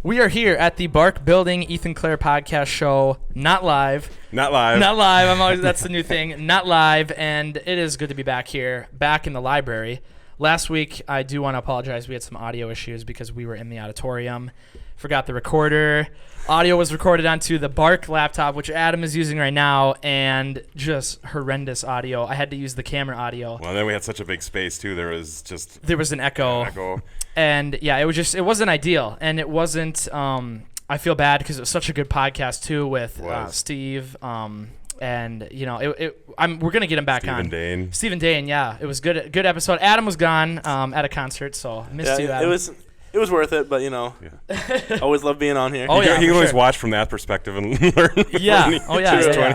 We are here at the Bark Building Ethan Clerc podcast show. Not live. Not live. That's the new thing. Not live. And it is good to be back here, back in the library. Last week, I do want to apologize. We had some audio issues because we were in the auditorium. Forgot the recorder. Audio was recorded onto the Bark laptop, which Adam is using right now, and just horrendous audio. I had to use the camera audio. Well, then we had such a big space, too. There was an echo. And, yeah, it wasn't ideal. And it wasn't, I feel bad because it was such a good podcast, too, with Steve. And, you know, we're going to get him back on. Stephen Dane, yeah. It was good episode. Adam was gone at a concert, so missed you, Adam. It was worth it, but, you know, always love being on here. Oh, yeah, you can always watch from that perspective and learn.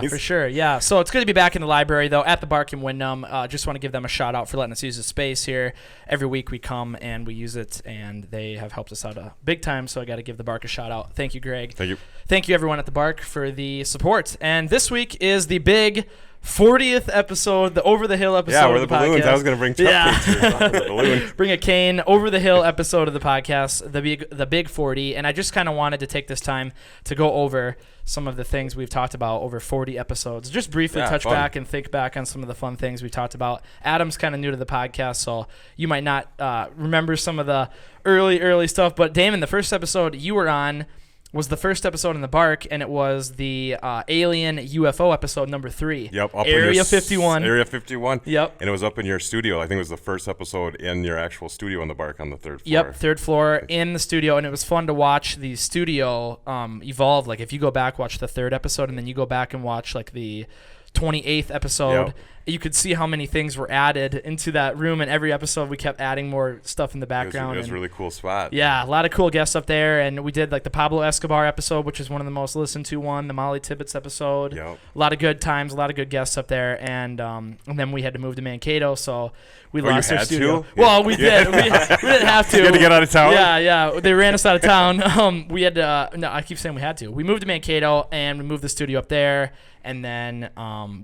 For sure, yeah. So it's good to be back in the library, though, at the Bark in Windham. Just want to give them a shout-out for letting us use the space here. Every week we come and we use it, and they have helped us out big time, so I got to give the Bark a shout-out. Thank you, Greg. Thank you. Thank you, everyone at the Bark, for the support. And this week is the big 40th episode, the Over the Hill episode. Yeah, we're of the balloons. Podcast. I was going to bring the balloon. Bring a cane. Over the Hill episode of the podcast, the big 40. And I just kind of wanted to take this time to go over some of the things we've talked about over 40 episodes. Just briefly touch back and think back on some of the fun things we talked about. Adam's kind of new to the podcast, so you might not remember some of the early stuff. But Damon, the first episode you were on was the first episode in the Bark, and it was the Alien UFO episode number 3. Yep. Area 51. Area 51. Yep. And it was up in your studio. I think it was the first episode in your actual studio in the Bark on the 3rd floor. Yep, 3rd floor in the studio, and it was fun to watch the studio evolve. Like, if you go back, watch the 3rd episode, and then you go back and watch, like, the 28th episode, you could see how many things were added into that room. And every episode, we kept adding more stuff in the background. It was a really cool spot. Yeah, a lot of cool guests up there. And we did like the Pablo Escobar episode, which is one of the most listened to one. The Molly Tibbetts episode. Yep. A lot of good times, a lot of good guests up there. And then we had to move to Mankato, so we lost our studio. Well, we did. We didn't have to. You had to get out of town? Yeah. They ran us out of town. We had to. No, I keep saying we had to. We moved to Mankato, and we moved the studio up there. And then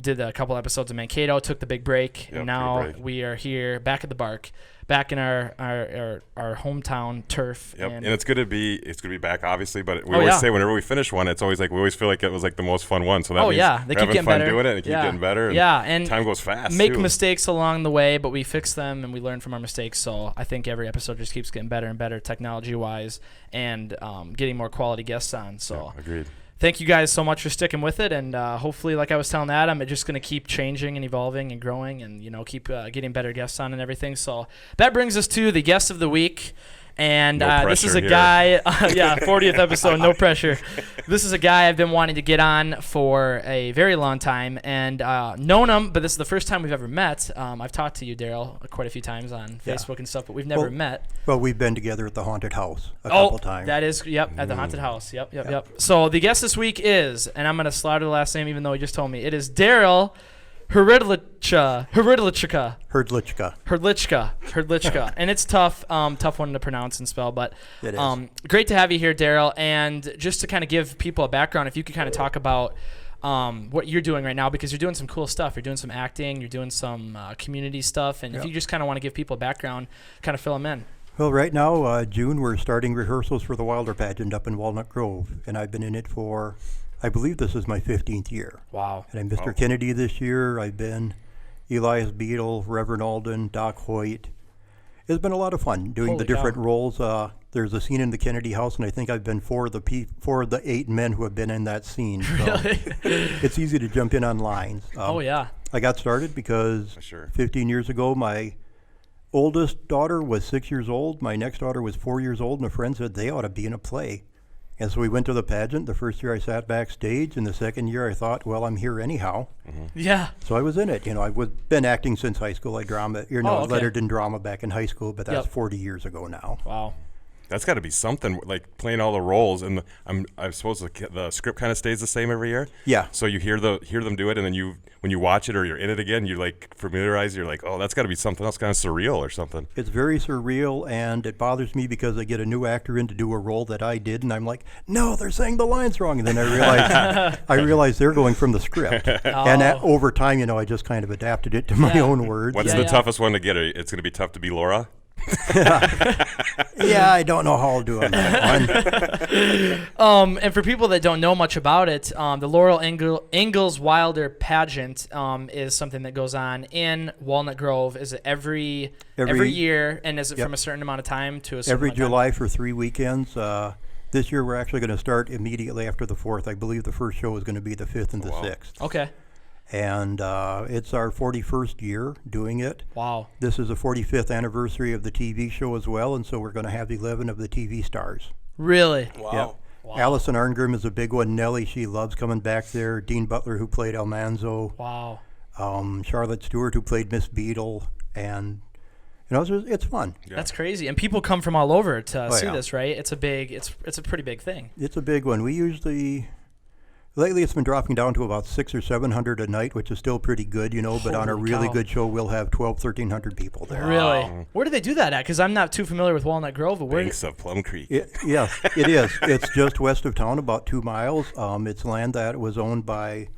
did a couple episodes of Mankato, took the big break, and now we are here back at the Bark, back in our hometown turf. Yep. And it's good to be back, obviously. But we always say whenever we finish one, it's always like we always feel like it was like the most fun one. So that means they keep getting fun better. doing it, and keep getting better. And time goes fast. Make mistakes along the way, but we fix them and we learn from our mistakes. So I think every episode just keeps getting better and better, technology-wise, and getting more quality guests on. So agreed. Thank you guys so much for sticking with it, and hopefully, like I was telling Adam, it's just going to keep changing and evolving and growing, and keep getting better guests on and everything. So that brings us to the guest of the week, and this is a guy. 40th episode, no pressure. This is a guy I've been wanting to get on for a very long time, and known him, but this is the first time we've ever met. I've talked to you, Daryl, quite a few times on Facebook and stuff, but we've never met. Well, we've been together at the haunted house a couple times. That is, at the haunted house. Yep. So the guest this week is, and I'm going to slaughter the last name even though he just told me, it is Daryl Hrdlicka. And it's tough one to pronounce and spell, but it is. Great to have you here, Daryl. And just to kind of give people a background, if you could kind of talk about what you're doing right now, because you're doing some cool stuff. You're doing some acting, you're doing some community stuff, and if you just kind of want to give people a background, kind of fill them in. Well, right now, June, we're starting rehearsals for the Wilder pageant up in Walnut Grove, and I've been in it for, I believe this is my 15th year. Wow. And I'm Mr. Kennedy this year. I've been Elias Beadle, Reverend Alden, Doc Hoyt. It's been a lot of fun doing the different roles. There's a scene in the Kennedy house, and I think I've been four of the 8 men who have been in that scene. So really? It's easy to jump in on lines. I got started because 15 years ago, my oldest daughter was 6 years old. My next daughter was 4 years old, and a friend said they ought to be in a play. And so we went to the pageant. The first year I sat backstage, and the second year I thought, well, I'm here anyhow. Mm-hmm. Yeah. So I was in it. I've been acting since high school. I lettered in drama back in high school, but that's 40 years ago now. Wow. That's got to be something, like playing all the roles, and I suppose the script kind of stays the same every year. Yeah. So you hear them do it, and then when you watch it or you're in it again, you like familiarize. You're like, oh, that's got to be something else, kind of surreal or something. It's very surreal, and it bothers me because I get a new actor in to do a role that I did, and I'm like, no, they're saying the lines wrong, and then I realize they're going from the script. And over time, I just kind of adapted it to my own words. What's the toughest one to get? It's going to be tough to be Laura. Yeah, I don't know how I'll do on that one. And for people that don't know much about it, the Laurel Ingalls Wilder pageant is something that goes on in Walnut Grove. Is it every year, and is it from a certain amount of time to a certain every amount of time? July for 3 weekends? This year we're actually going to start immediately after the 4th. I believe the first show is going to be the 5th and the 6th. Okay. And it's our 41st year doing it. Wow. This is the 45th anniversary of the TV show as well, and so we're going to have 11 of the TV stars. Really? Wow. Yep. Wow. Allison Arngrim is a big one. Nellie, she loves coming back there. Dean Butler, who played Almanzo. Wow. Charlotte Stewart, who played Miss Beadle. And, it's fun. Yeah. That's crazy. And people come from all over to see yeah. this, right? It's a pretty big thing. It's a big one. We usually... Lately, it's been dropping down to about 600 or 700 a night, which is still pretty good, but on a really good show, we'll have 1,300 people there. Really? Where do they do that at? Because I'm not too familiar with Walnut Grove. But where? Banks of Plum Creek. Yes, it is. It's just west of town, about 2 miles. It's land that was owned by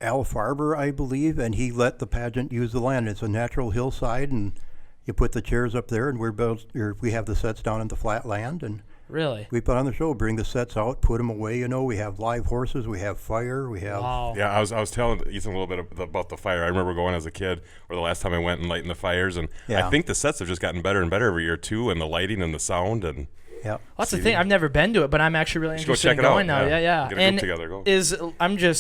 Al Farber, I believe, and he let the pageant use the land. It's a natural hillside, and you put the chairs up there, and we have the sets down in the flat land, and really? We put on the show, bring the sets out, put them away. We have live horses, we have fire, we have. Wow. Yeah, I was telling Ethan a little bit about the fire. I remember going as a kid, or the last time I went and lighting the fires, and I think the sets have just gotten better and better every year too, and the lighting and the sound and. Yeah, well, that's the thing. I've never been to it, but I'm actually really interested in going now. Yeah. Get a group together, go.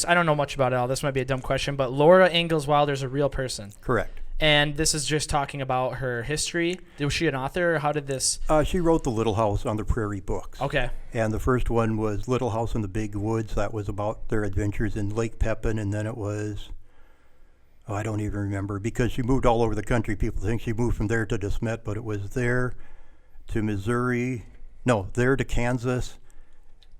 I don't know much about it all. This might be a dumb question, but Laura Ingalls Wilder is a real person. Correct. And this is just talking about her history. Was she an author, or how did this? She wrote the Little House on the Prairie books. Okay. And the first one was Little House in the Big Woods. That was about their adventures in Lake Pepin, and then it was, I don't even remember, because she moved all over the country. People think she moved from there to De Smet, but it was there to Missouri. No, there to Kansas,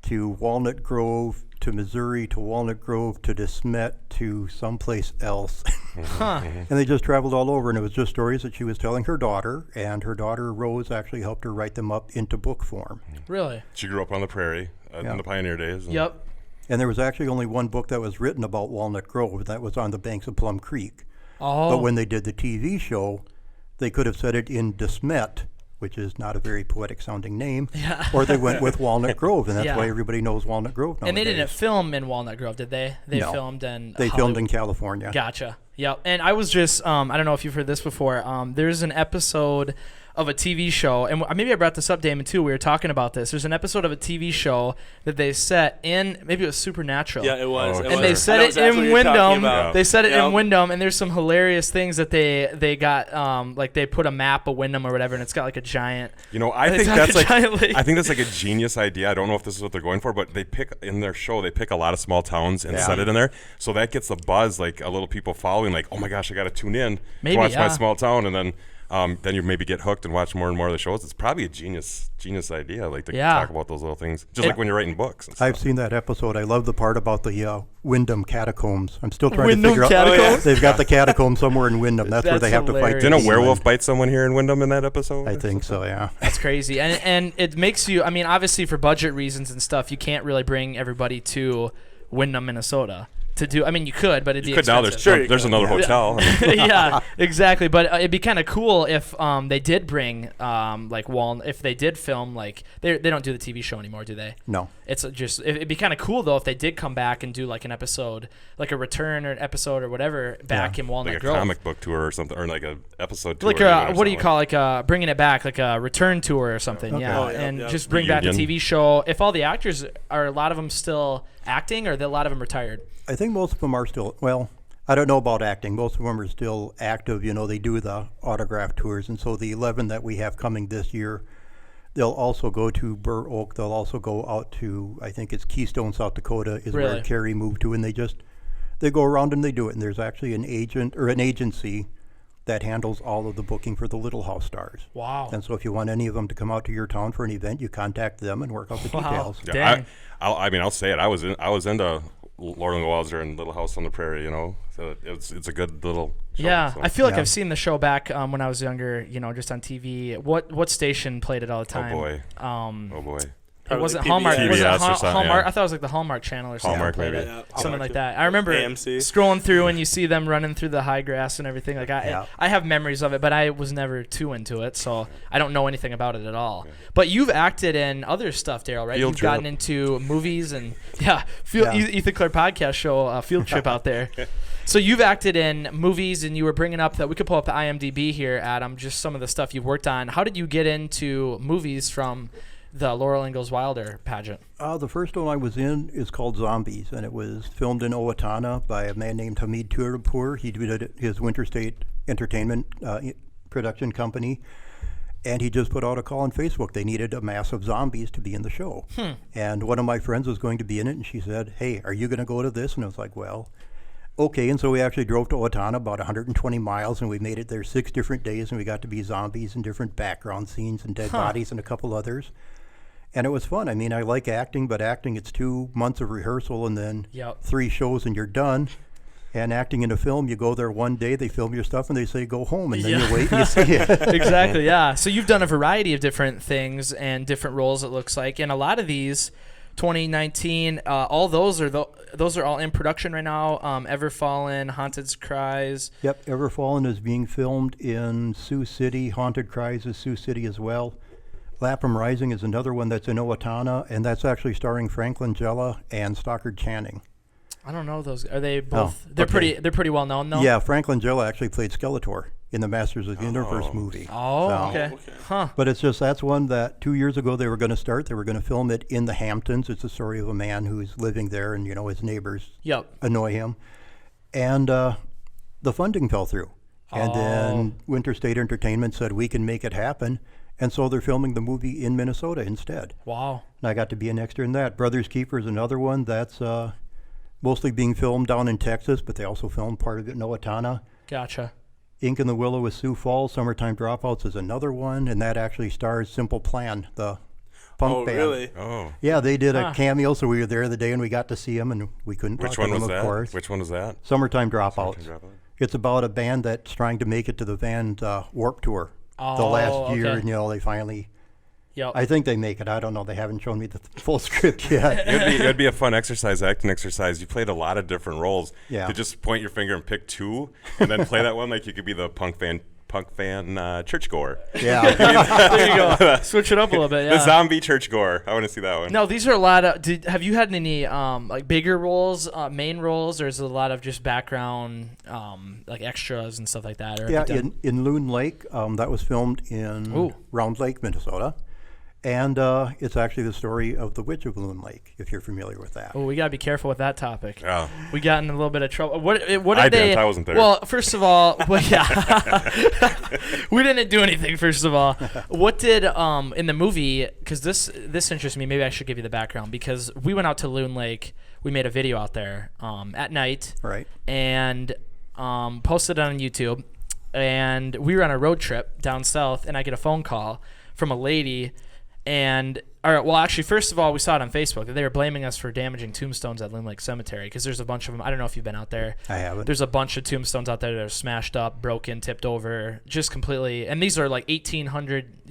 to Walnut Grove, to Missouri, to Walnut Grove, to De Smet, to someplace else. Huh. And they just traveled all over, and it was just stories that she was telling her daughter, and her daughter, Rose, actually helped her write them up into book form. Really? She grew up on the prairie in the pioneer days. Yep. And there was actually only one book that was written about Walnut Grove, that was on the banks of Plum Creek. Oh. But when they did the TV show, they could have said it in De Smet, which is not a very poetic-sounding name, or they went with Walnut Grove, and that's why everybody knows Walnut Grove nowadays. And they didn't film in Walnut Grove, did they? They filmed in They filmed in California. Gotcha. Yep. And I was just, I don't know if you've heard this before. There's an episode of a TV show, and maybe I brought this up, Damon, too. We were talking about this. There's an episode of a TV show that they set in, maybe it was Supernatural. Yeah, it was. And they set it in Wyndham. They set it in Wyndham, and there's some hilarious things that they got, like they put a map of Wyndham or whatever, and it's got like a giant. I think that's like a genius idea. I don't know if this is what they're going for, but they pick in their show. They pick a lot of small towns and set it in there, so that gets the buzz, like a little people following, like, oh my gosh, I got to tune in to watch my small town, and then you maybe get hooked and watch more and more of the shows. It's probably a genius idea, like to talk about those little things, just like when you're writing books. And stuff. I've seen that episode. I love the part about the Wyndham catacombs. I'm still trying to figure out. They've got the catacombs somewhere in Wyndham. That's where they have to fight. Didn't a werewolf bite someone here in Wyndham in that episode? I think so. Yeah. That's crazy, and it makes you. I mean, obviously for budget reasons and stuff, you can't really bring everybody to Wyndham, Minnesota. To do, I mean, you could, but it'd be expensive. Now there's another hotel. Yeah, exactly. But it'd be kind of cool if they did bring if they did film, like they don't do the TV show anymore, do they? No. It's just it'd be kind of cool though if they did come back and do like an episode, like a return or an episode or whatever back in Walnut Grove, like a comic book tour or something, or like a episode tour. Like what do you call bringing it back, like a return tour or something? Okay. Yeah, just bring back the TV show. If all the actors are a lot of them still acting, or are a lot of them retired? I think most of them are still, well, I don't know about acting. Most of them are still active. They do the autograph tours. And so the 11 that we have coming this year, they'll also go to Burr Oak. They'll also go out to, I think it's Keystone, South Dakota is where Carrie moved to. And they go around and they do it. And there's actually an agent or an agency that handles all of the booking for the Little House stars. Wow. And so if you want any of them to come out to your town for an event, you contact them and work out the details. Yeah, I'll say it. I was into Laurel and Wilder and Little House on the Prairie, so it's a good little show. Yeah, so. I feel like I've seen the show back when I was younger, just on TV. What station played it all the time? Oh boy. It wasn't PBS. Hallmark. Was it PBS or something, Hallmark? yeah. I thought it was like the Hallmark Channel or something. Hallmark, Played maybe. it. Yeah, Something Hallmark. like that. I remember AMC. scrolling through and you see them running through the high grass and everything. Like I have memories of it, but I was never too into it, so I don't know anything about it at all. Yeah. But you've acted in other stuff, Daryl, right? You've gotten into movies and Ethan Clerc podcast show, Field Trip out there. So you've acted in movies, and you were bringing up that we could pull up the IMDb here, Adam, just some of the stuff you've worked on. How did you get into movies from the Laurel Ingalls Wilder pageant? The first one I was in is called Zombies, and it was filmed in Owatonna by a man named Hamid Tourapur. He did his Winter State Entertainment production company, and he just put out a call on Facebook. They needed a mass of zombies to be in the show. And one of my friends was going to be in it, and she said, "Hey, are you going to go to this?" And I was like, well, okay. And so we actually drove to Owatonna, about 120 miles, and we made it there 6 different days, and we got to be zombies and different background scenes and dead bodies and a couple others. And it was fun. I mean, I like acting, but acting, it's 2 months of rehearsal and then 3 shows and you're done. And acting in a film, you go there one day, they film your stuff, and they say go home, and then you wait and you see it. Exactly, yeah. So you've done a variety of different things and different roles, it looks like. And a lot of these, 2019, all those are all in production right now. Everfallen, Haunted Cries. Yep, Everfallen is being filmed in Sioux City. Haunted Cries is Sioux City as well. Lapham Rising is another one that's in Owatonna, and that's actually starring Franklin Jella and Stockard Channing. I don't know those. Are they both? They're okay. They're pretty well known though. Yeah, Franklin Jella actually played Skeletor in the Masters of the Universe movie. Okay. Huh. But it's just that's one that 2 years ago they were going to start. They were going to film it in the Hamptons. It's the story of a man who's living there, and his neighbors annoy him, and the funding fell through. And then Winter State Entertainment said we can make it happen. And so they're filming the movie in Minnesota instead. Wow. And I got to be an extra in that. Brothers Keeper is another one that's mostly being filmed down in Texas, but they also filmed part of it in Owatonna. Gotcha. Ink in the Willow with Sioux Falls, Summertime Dropouts is another one, and that actually stars Simple Plan, the punk band. Really? Oh. Yeah, they did a cameo, so we were there the day and we got to see them, and we couldn't talk to them, of course. Which one was that? Summertime Dropouts. It's about a band that's trying to make it to the Van Warped Tour. The last year, and they finally. I think they make it. I don't know. They haven't shown me the full script yet. It would be a fun exercise, acting exercise. You played a lot of different roles. Yeah. To just point your finger and pick 2, and then play that one like you could be the punk fan churchgoer. Yeah. There you go. Switch it up a little bit. Yeah. The zombie churchgoer. I want to see that one. No, these are a lot of. Have you had any like bigger roles, main roles, or is it a lot of just background, like extras and stuff like that? Or in Loon Lake, that was filmed in Round Lake, Minnesota. And it's actually the story of the Witch of Loon Lake, if you're familiar with that. Oh, we gotta be careful with that topic. Yeah. We got in a little bit of trouble. What did I they? didn't. I wasn't there. Well, first of all, we didn't do anything. First of all, what did in the movie? Because this interests me. Maybe I should give you the background because we went out to Loon Lake. We made a video out there at night. Right. And posted it on YouTube. And we were on a road trip down south, and I get a phone call from a lady. And actually, first of all, we saw it on Facebook that they were blaming us for damaging tombstones at Loon Lake Cemetery because there's a bunch of them. I don't know if you've been out there. I haven't. There's a bunch of tombstones out there that are smashed up, broken, tipped over, just completely. And these are like 1,800,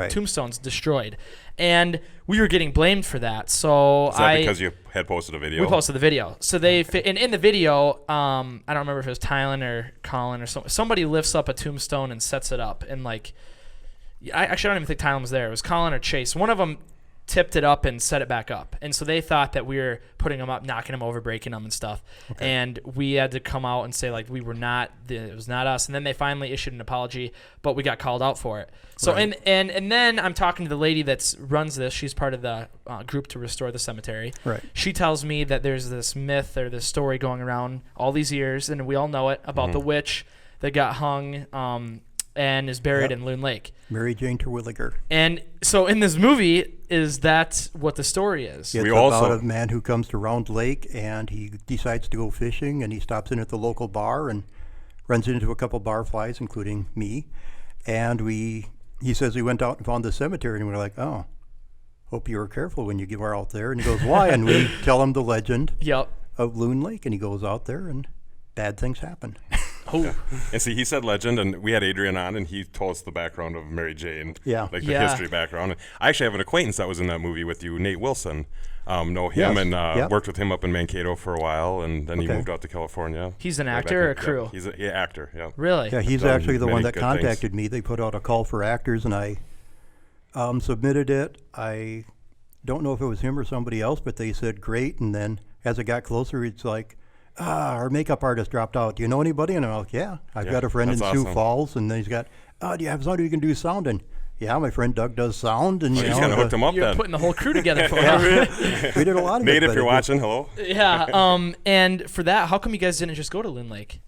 tombstones destroyed. And we were getting blamed for that. So is that because you had posted a video? We posted the video. So and in the video, I don't remember if it was Tylen or Colin or somebody lifts up a tombstone and sets it up and like. I don't even think Tylen was there. It was Colin or Chase. One of them tipped it up and set it back up. And so they thought that we were putting them up, knocking them over, breaking them and stuff. Okay. And we had to come out and say, like, it was not us. And then they finally issued an apology, but we got called out for it. So right. and then I'm talking to the lady that runs this. She's part of the group to restore the cemetery. Right. She tells me that there's this myth or this story going around all these years, and we all know it, about the witch that got hung and is buried in Loon Lake. Mary Jane Terwilliger. And so in this movie, is that what the story is? It's about a man who comes to Round Lake, and he decides to go fishing, and he stops in at the local bar and runs into a couple barflies, including me. And he says he went out and found the cemetery, and we're like, oh, hope you were careful when you were out there. And he goes, why? And we tell him the legend of Loon Lake, and he goes out there, and bad things happen. Oh. And see, he said legend, and we had Adrian on, and he told us the background of Mary Jane, the history background. And I actually have an acquaintance that was in that movie with you, Nate Wilson. Know him and worked with him up in Mankato for a while, and then he moved out to California. He's an actor or a crew? He's an actor, yeah. Really? Yeah, he's actually the one that contacted me. They put out a call for actors, and I submitted it. I don't know if it was him or somebody else, but they said great, and then as it got closer, it's like, our makeup artist dropped out. Do you know anybody? And I'm like, yeah. I've got a friend in Sioux Falls, and then he's got, do you have somebody who can do sound? And yeah, my friend Doug does sound. And he's kind of hooked him up You're then. Putting the whole crew together for him. We did a lot of Nate, it. if you're watching, hello. Yeah. And for that, how come you guys didn't just go to Lynn Lake?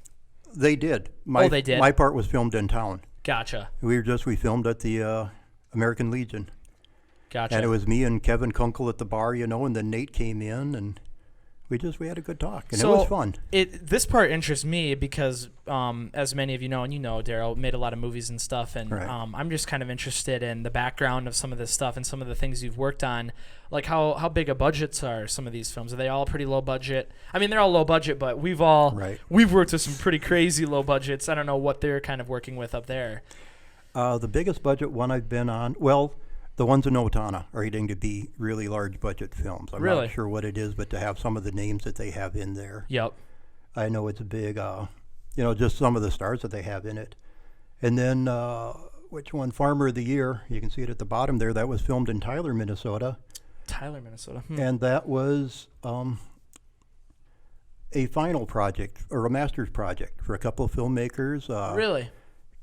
They did. They did? My part was filmed in town. Gotcha. We filmed at the American Legion. Gotcha. And it was me and Kevin Kunkel at the bar, and then Nate came in, and we had a good talk, and it was fun. This part interests me because, as many of you know, and Daryl made a lot of movies and stuff, and I'm just kind of interested in the background of some of this stuff and some of the things you've worked on. Like how big of budgets are some of these films? Are they all pretty low budget? I mean, they're all low budget, but we've worked with some pretty crazy low budgets. I don't know what they're kind of working with up there. The biggest budget one I've been on, the ones in Owatonna are getting to be really large budget films. I'm not sure what it is, but to have some of the names that they have in there. Yep. I know it's a big, just some of the stars that they have in it. And then, which one? Farmer of the Year. You can see it at the bottom there. That was filmed in Tyler, Minnesota. And that was a final project or a master's project for a couple of filmmakers. Really?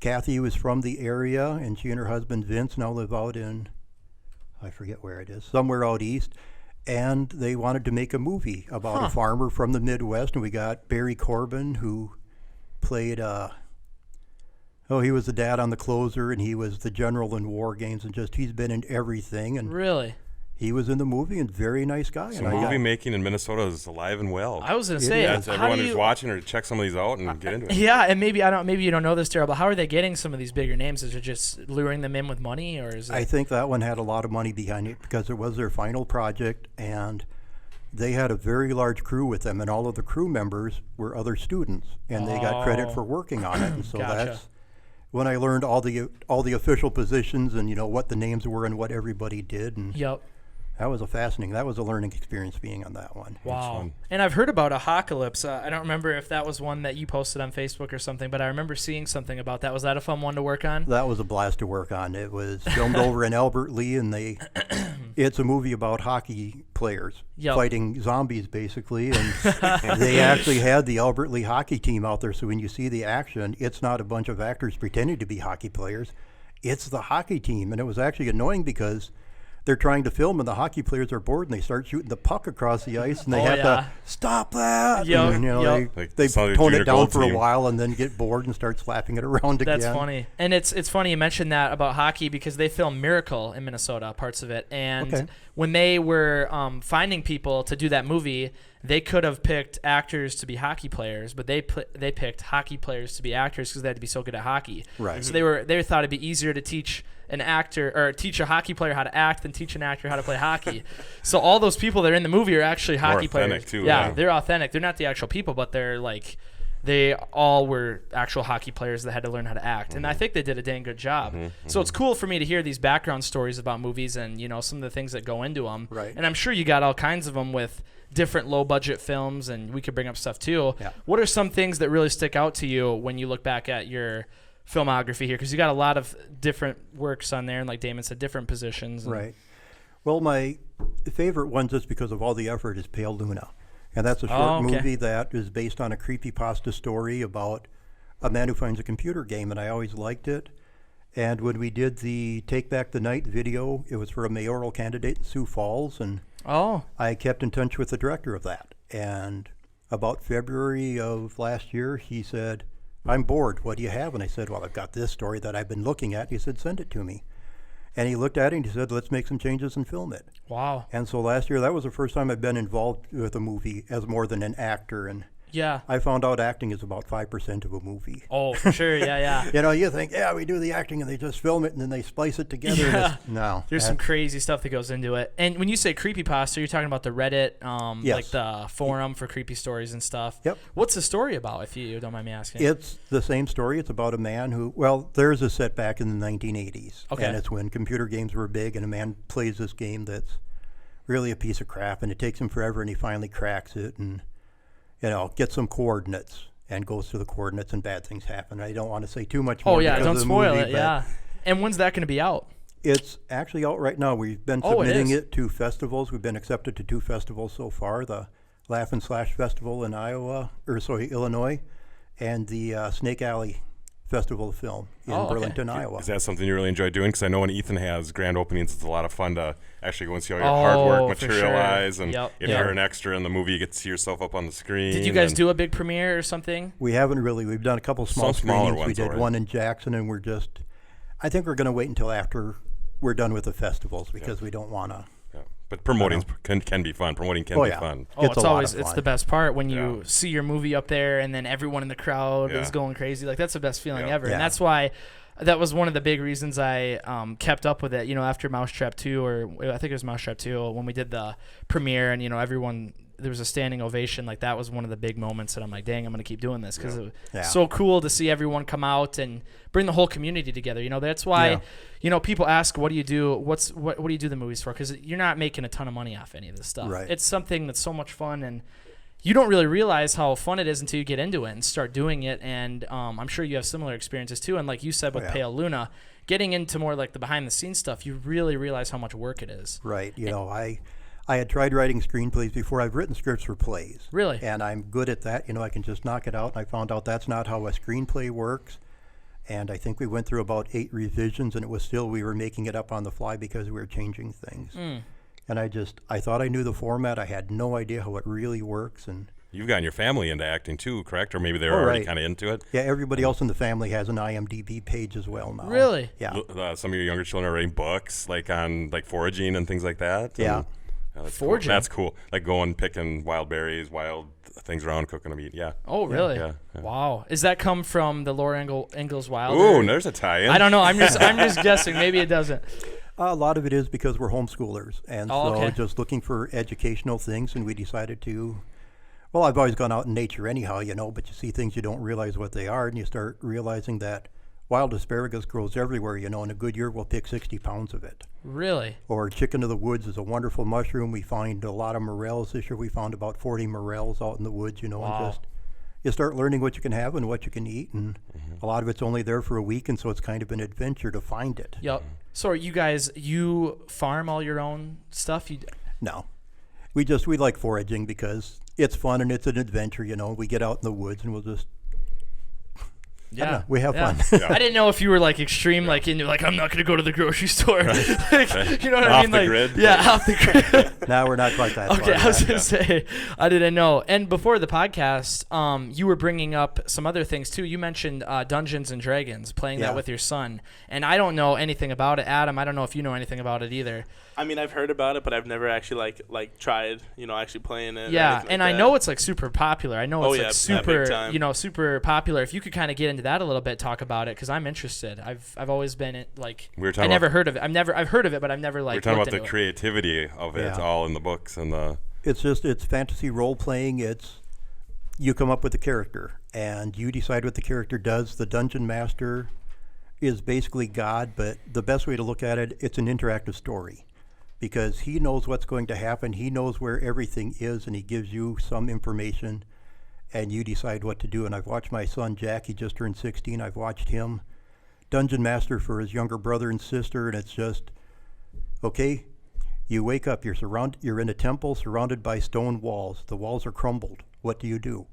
Kathy was from the area, and she and her husband Vince now live out in, I forget where it is, somewhere out east. And they wanted to make a movie about a farmer from the Midwest. And we got Barry Corbin, who played, he was the dad on The Closer, and he was the general in War Games, and he's been in everything. And really? He was in the movie, and very nice guy. So movie making in Minnesota is alive and well. I was going to say, everyone who's watching or check some of these out and get into it. Yeah, and maybe you don't know this, Daryl, but how are they getting some of these bigger names? Is it just luring them in with money, or is it? I think that one had a lot of money behind it because it was their final project, and they had a very large crew with them, and all of the crew members were other students, and they got credit for working on it. And so that's when I learned all the official positions and what the names were and what everybody did. And that was a learning experience being on that one. Wow. And I've heard about Apocalypse. I don't remember if that was one that you posted on Facebook or something, but I remember seeing something about that. Was that a fun one to work on? That was a blast to work on. It was filmed over in Albert Lee, and it's a movie about hockey players fighting zombies, basically. And they actually had the Albert Lee hockey team out there, so when you see the action, it's not a bunch of actors pretending to be hockey players. It's the hockey team, and it was actually annoying because they're trying to film, and the hockey players are bored, and they start shooting the puck across the ice, and they have to stop that. And, they tone it down for a while, and then get bored and start slapping it around again. That's funny. And it's funny you mentioned that about hockey because they filmed Miracle in Minnesota, parts of it. And when they were finding people to do that movie, they could have picked actors to be hockey players, but they picked hockey players to be actors because they had to be so good at hockey. Right. So they thought it'd be easier to teach an actor or teach a hockey player how to act than teach an actor how to play hockey. So all those people that are in the movie are actually hockey players. Too, yeah, they're authentic. They're not the actual people, but they're like they all were actual hockey players that had to learn how to act. And I think they did a dang good job. So it's cool for me to hear these background stories about movies and some of the things that go into them. Right. And I'm sure you got all kinds of them with different low budget films, and we could bring up stuff too. Yeah. What are some things that really stick out to you when you look back at your filmography here? Because you got a lot of different works on there, and like Damon said, different positions. Right. Well, my favorite one, just because of all the effort, is Pale Luna. And that's a short movie that is based on a creepypasta story about a man who finds a computer game, and I always liked it. And when we did the Take Back the Night video, it was for a mayoral candidate in Sioux Falls, and I kept in touch with the director of that. And about February of last year, he said, "I'm bored. What do you have?" And I said, "Well, I've got this story that I've been looking at." He said, "Send it to me." And he looked at it and he said, "Let's make some changes and film it." Wow. And so last year, that was the first time I've been involved with a movie as more than an actor. And Yeah. I found out acting is about 5% of a movie. Oh, for sure. Yeah. You think, we do the acting and they just film it and then they splice it together. Yeah. No. There's some crazy stuff that goes into it. And when you say creepypasta, you're talking about the Reddit, yes. like the forum for creepy stories and stuff. Yep. What's the story about, if you don't mind me asking? It's the same story. It's about a man who, there's a setback in the 1980s. Okay. And it's when computer games were big and a man plays this game that's really a piece of crap and it takes him forever and he finally cracks it and gets some coordinates and goes through the coordinates and bad things happen. I don't want to say too much more. Oh, yeah, don't spoil movie, it, yeah. And when's that going to be out? It's actually out right now. We've been submitting it to festivals. We've been accepted to 2 festivals so far, the Laugh and Slash Festival in Illinois, and the Snake Alley Festival of Film in Burlington, Iowa. Is that something you really enjoy doing? Because I know when Ethan has grand openings, it's a lot of fun to actually go and see all your hard work materialize. Sure. And if you're an extra in the movie, you get to see yourself up on the screen. Did you guys do a big premiere or something? We haven't really. We've done a couple smaller ones. We did one in Jackson, and I think we're going to wait until after we're done with the festivals because we don't want to. But promoting can be fun. Promoting can be fun. Oh, it's the best part when you see your movie up there and then everyone in the crowd is going crazy. Like, that's the best feeling ever. And that's why that was one of the big reasons I kept up with it, after Mousetrap 2, or I think it was Mousetrap 2, when we did the premiere and, everyone, there was a standing ovation. Like, that was one of the big moments that I'm like, dang, I'm going to keep doing this because it was so cool to see everyone come out and bring the whole community together. That's why, people ask, what do you do? What do you do the movies for? Because you're not making a ton of money off any of this stuff. Right. It's something that's so much fun, and you don't really realize how fun it is until you get into it and start doing it. And I'm sure you have similar experiences too. And like you said with Pale Luna, getting into more like the behind the scenes stuff, you really realize how much work it is. Right. I had tried writing screenplays before. I've written scripts for plays. Really? And I'm good at that. I can just knock it out. And I found out that's not how a screenplay works. And I think we went through about 8 revisions, and it was still, we were making it up on the fly because we were changing things. And I thought I knew the format. I had no idea how it really works. And you've gotten your family into acting too, correct? Or maybe they're already kind of into it? Yeah, everybody else in the family has an IMDb page as well now. Really? Yeah. Some of your younger children are writing books, like on foraging and things like that. Yeah. Foraging? Cool. That's cool. Like going picking wild berries, wild things around, cooking them, eat. Yeah. Oh, really? Yeah. Wow. Is that come from the Laura Ingalls Wilder? Ooh, there's a tie-in. I don't know. I'm just guessing. Maybe it doesn't. A lot of it is because we're homeschoolers, and just looking for educational things, and we decided to. Well, I've always gone out in nature anyhow, but you see things you don't realize what they are, and you start realizing that wild asparagus grows everywhere. In a good year we'll pick 60 pounds of it. Really? Or chicken of the woods is a wonderful mushroom. We find a lot of morels this year. We found about 40 morels out in the woods. Wow. And you start learning what you can have and what you can eat, and a lot of it's only there for a week, and so it's kind of an adventure to find it. Yep. So are you farm all your own stuff? No. We like foraging because it's fun and it's an adventure, We get out in the woods and we'll just we have fun. Yeah. I didn't know if you were extreme, into I'm not going to go to the grocery store. You know what I mean? Off the grid. Yeah, off the grid. No, we're not quite that Okay, far. I was going to say, I didn't know. And before the podcast, you were bringing up some other things too. You mentioned Dungeons and Dragons, playing that with your son. And I don't know anything about it. Adam, I don't know if you know anything about it either. I mean, I've heard about it, but I've never actually tried, actually playing it. Yeah, and I know it's super popular. I know it's super, super popular. If you could kind of get into that a little bit, talk about it, because I'm interested. I've always been I never heard of it. I've heard of it, but I've never We're talking about the creativity of it all in the books and the. It's fantasy role playing. You come up with a character and you decide what the character does. The dungeon master is basically God, but the best way to look at it, it's an interactive story. Because he knows what's going to happen, he knows where everything is, and he gives you some information, and you decide what to do. And I've watched my son Jack, he just turned 16, I've watched him dungeon master for his younger brother and sister, and it's just, okay, you wake up, you're in a temple surrounded by stone walls. The walls are crumbled. What do you do?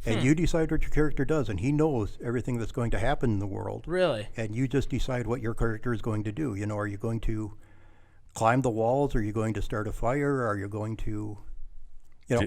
And you decide what your character does, and he knows everything that's going to happen in the world. Really? And you just decide what your character is going to do. Are you going to climb the walls? Are you going to start a fire? Are you going to,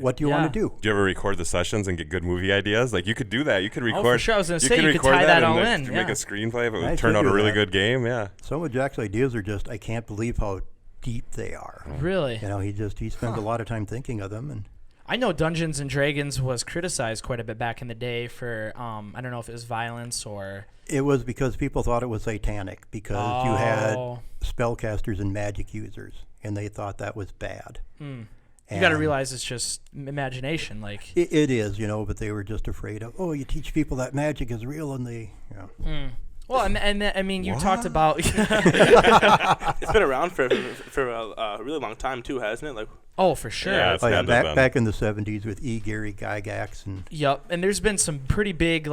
what do you want to do? Do you ever record the sessions and get good movie ideas? You could do that. You could record. Oh, for sure. I was going to say, you could tie that all in. Make a screenplay. It would turn out a really good game. Yeah. Some of Jack's ideas are just, I can't believe how deep they are. Really? He spends a lot of time thinking of them. And I know Dungeons and Dragons was criticized quite a bit back in the day for, I don't know if it was violence or... It was because people thought it was satanic because you had spellcasters and magic users, and they thought that was bad. You got to realize it's just imagination. Like it is, but they were just afraid of, you teach people that magic is real, and they, Well, and I mean, you talked about... It's been around for a really long time, too, hasn't it? Like, for sure. Yeah, back in the 70s with E. Gary Gygax. Yep, and there's been some pretty big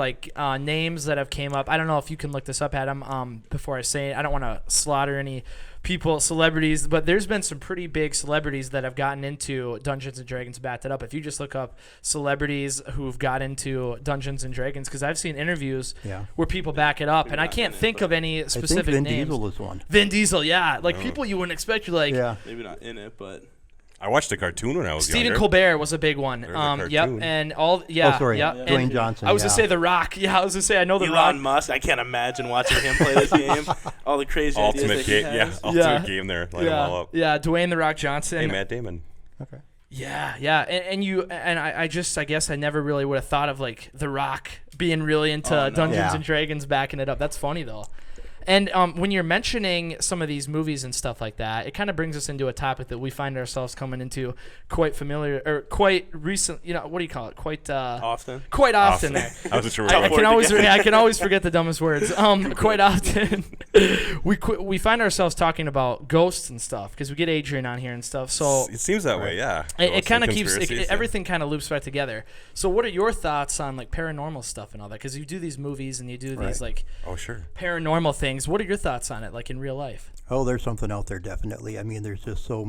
names that have came up. I don't know if you can look this up, Adam, before I say it. I don't want to slaughter any people, celebrities, but there's been some pretty big celebrities that have gotten into Dungeons and Dragons, backed it up. If you just look up celebrities who've got into Dungeons and Dragons, because I've seen interviews where people back it up, and I can't think of any specific names. Vin Diesel is one. Vin Diesel, yeah. People you wouldn't expect. You're like... Yeah. Maybe not in it, but... I watched a cartoon when I was Stephen younger. Colbert was a big one. Yep, and all Dwayne Johnson. I was gonna say The Rock. Yeah, I was gonna say I know The Rock. Elon Musk. I can't imagine watching him play this game. All the crazy ultimate game. Ultimate game there. Light them all up. Yeah, Dwayne The Rock Johnson. Hey, Matt Damon. Okay. Yeah, and I guess I never really would have thought of The Rock being really into Dungeons and Dragons, backing it up. That's funny though. And when you're mentioning some of these movies and stuff like that, it kind of brings us into a topic that we find ourselves coming into quite recent. What do you call it? Quite often. Quite often. I wasn't sure. I can always forget the dumbest words. Quite often, we find ourselves talking about ghosts and stuff because we get Adrian on here and stuff. So it seems that way, yeah. It kind of keeps everything kind of loops back together. So what are your thoughts on paranormal stuff and all that? Because you do these movies and you do these paranormal things. What are your thoughts on it, in real life? Oh, there's something out there, definitely. I mean, there's just so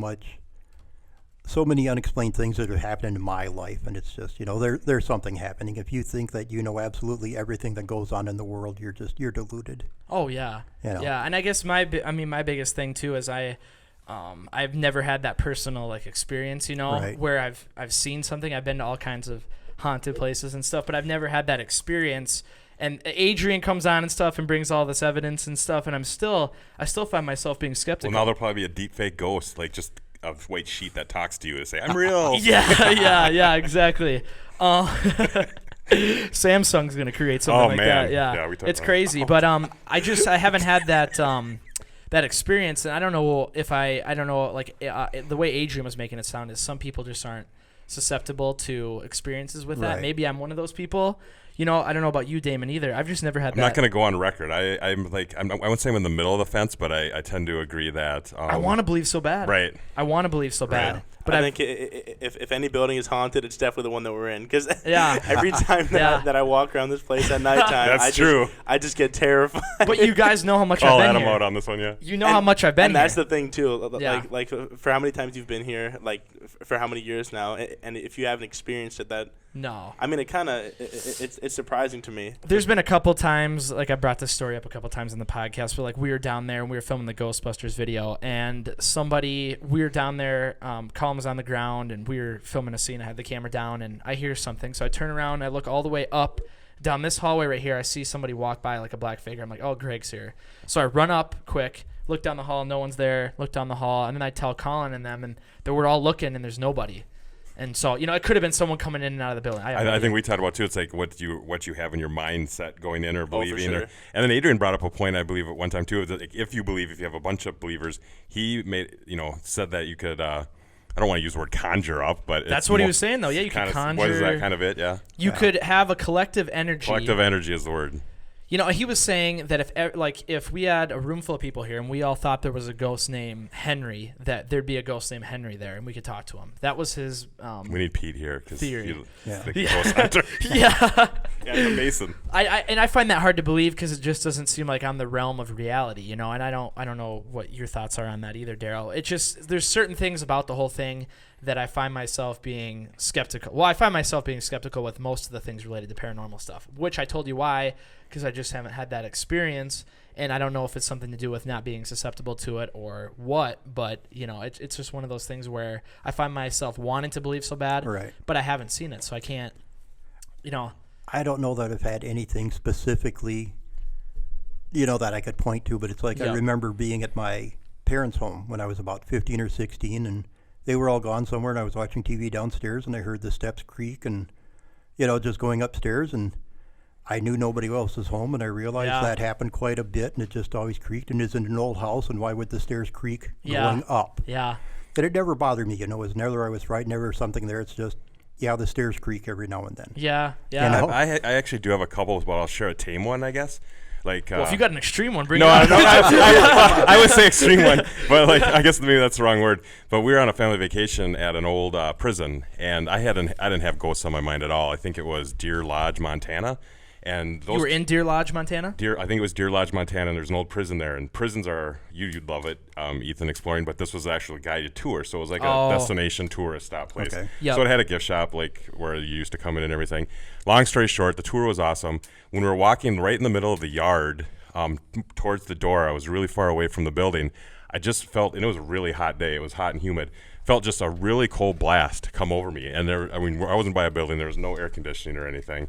many unexplained things that are happening in my life, and it's just, there's something happening. If you think that you know absolutely everything that goes on in the world, you're deluded. Oh yeah, yeah. And I guess my biggest thing too is I've never had that personal experience, where I've seen something. I've been to all kinds of haunted places and stuff, but I've never had that experience. And Adrian comes on and stuff and brings all this evidence and stuff, and I still find myself being skeptical. Well, now there'll probably be a deep fake ghost, just a white sheet that talks to you to say, "I'm real." Yeah, exactly. Samsung's gonna create something that. Yeah, it's crazy. But I haven't had that that experience, and I don't know if the way Adrian was making it sound is some people just aren't susceptible to experiences with that. Maybe I'm one of those people. I don't know about you, Damon, either. I've just never had that. I'm not going to go on record. I wouldn't say I'm in the middle of the fence, but I tend to agree that... I want to believe so bad. Right. I want to believe so bad. But I think if any building is haunted, it's definitely the one that we're in. Because every time that I walk around this place at nighttime, I just get terrified. But you guys know how much I've been here. Call Adam out on this one, yeah. You know how much I've been here. And that's the thing, too. For how many times you've been here, for how many years now, and if you haven't experienced it, that... No. I mean, it's surprising to me. There's been a couple times, I brought this story up a couple times in the podcast, where we were down there and we were filming the Ghostbusters video, and we were down there, column was on the ground, and we were filming a scene. I had the camera down, and I hear something, so I turn around, I look all the way up down this hallway right here. I see somebody walk by a black figure. I'm like, oh, Greg's here. So I run up quick, look down the hall, no one's there. Look down the hall, and then I tell Colin and them, and they were all looking, and there's nobody. And so, it could have been someone coming in and out of the building. I think we talked about too. It's what you have in your mindset going in or believing. For sure. And then Adrian brought up a point, I believe, at one time too. That if you have a bunch of believers, he said that you could. I don't want to use the word conjure up, but that's what he was saying though. Yeah, you could conjure. What is that kind of it? Yeah. You could have a collective energy. Collective energy is the word. He was saying that if we had a room full of people here and we all thought there was a ghost named Henry, that there'd be a ghost named Henry there and we could talk to him. That was his we need Pete here because he's the ghost hunter. Yeah, the Mason. I find that hard to believe because it just doesn't seem like on the realm of reality, And I don't know what your thoughts are on that either, Daryl. It just there's certain things about the whole thing that I find myself being skeptical. Well, I find myself being skeptical with most of the things related to paranormal stuff, which I told you why, because I just haven't had that experience, and I don't know if it's something to do with not being susceptible to it or what, but, it's just one of those things where I find myself wanting to believe so bad, but I haven't seen it, so I can't, I don't know that I've had anything specifically, that I could point to, but it's I remember being at my parents' home when I was about 15 or 16, and they were all gone somewhere, and I was watching TV downstairs, and I heard the steps creak, and just going upstairs, and I knew nobody else was home, and I realized that happened quite a bit, and it just always creaked, and it's in an old house, and why would the stairs creak going up? Yeah. And it never bothered me, it was never I was frightened, never something there. It's just, the stairs creak every now and then. Yeah. I actually do have a couple, but I'll share a tame one, I guess. Like, if you got an extreme one, bring it on. I would say extreme one, but I guess maybe that's the wrong word. But we were on a family vacation at an old prison, and I didn't have ghosts on my mind at all. I think it was Deer Lodge, Montana. And those you were in Deer Lodge, Montana? I think it was Deer Lodge, Montana, and there's an old prison there. And prisons are, you'd love it, Ethan, exploring, but this was actually a guided tour. So it was like a destination tourist stop place. Okay. Yep. So it had a gift shop, like where you used to come in and everything. Long story short, the tour was awesome. When we were walking right in the middle of the yard towards the door, I was really far away from the building. I just felt, and it was a really hot day. It was hot and humid. Felt just a really cold blast come over me. And I wasn't by a building. There was no air conditioning or anything.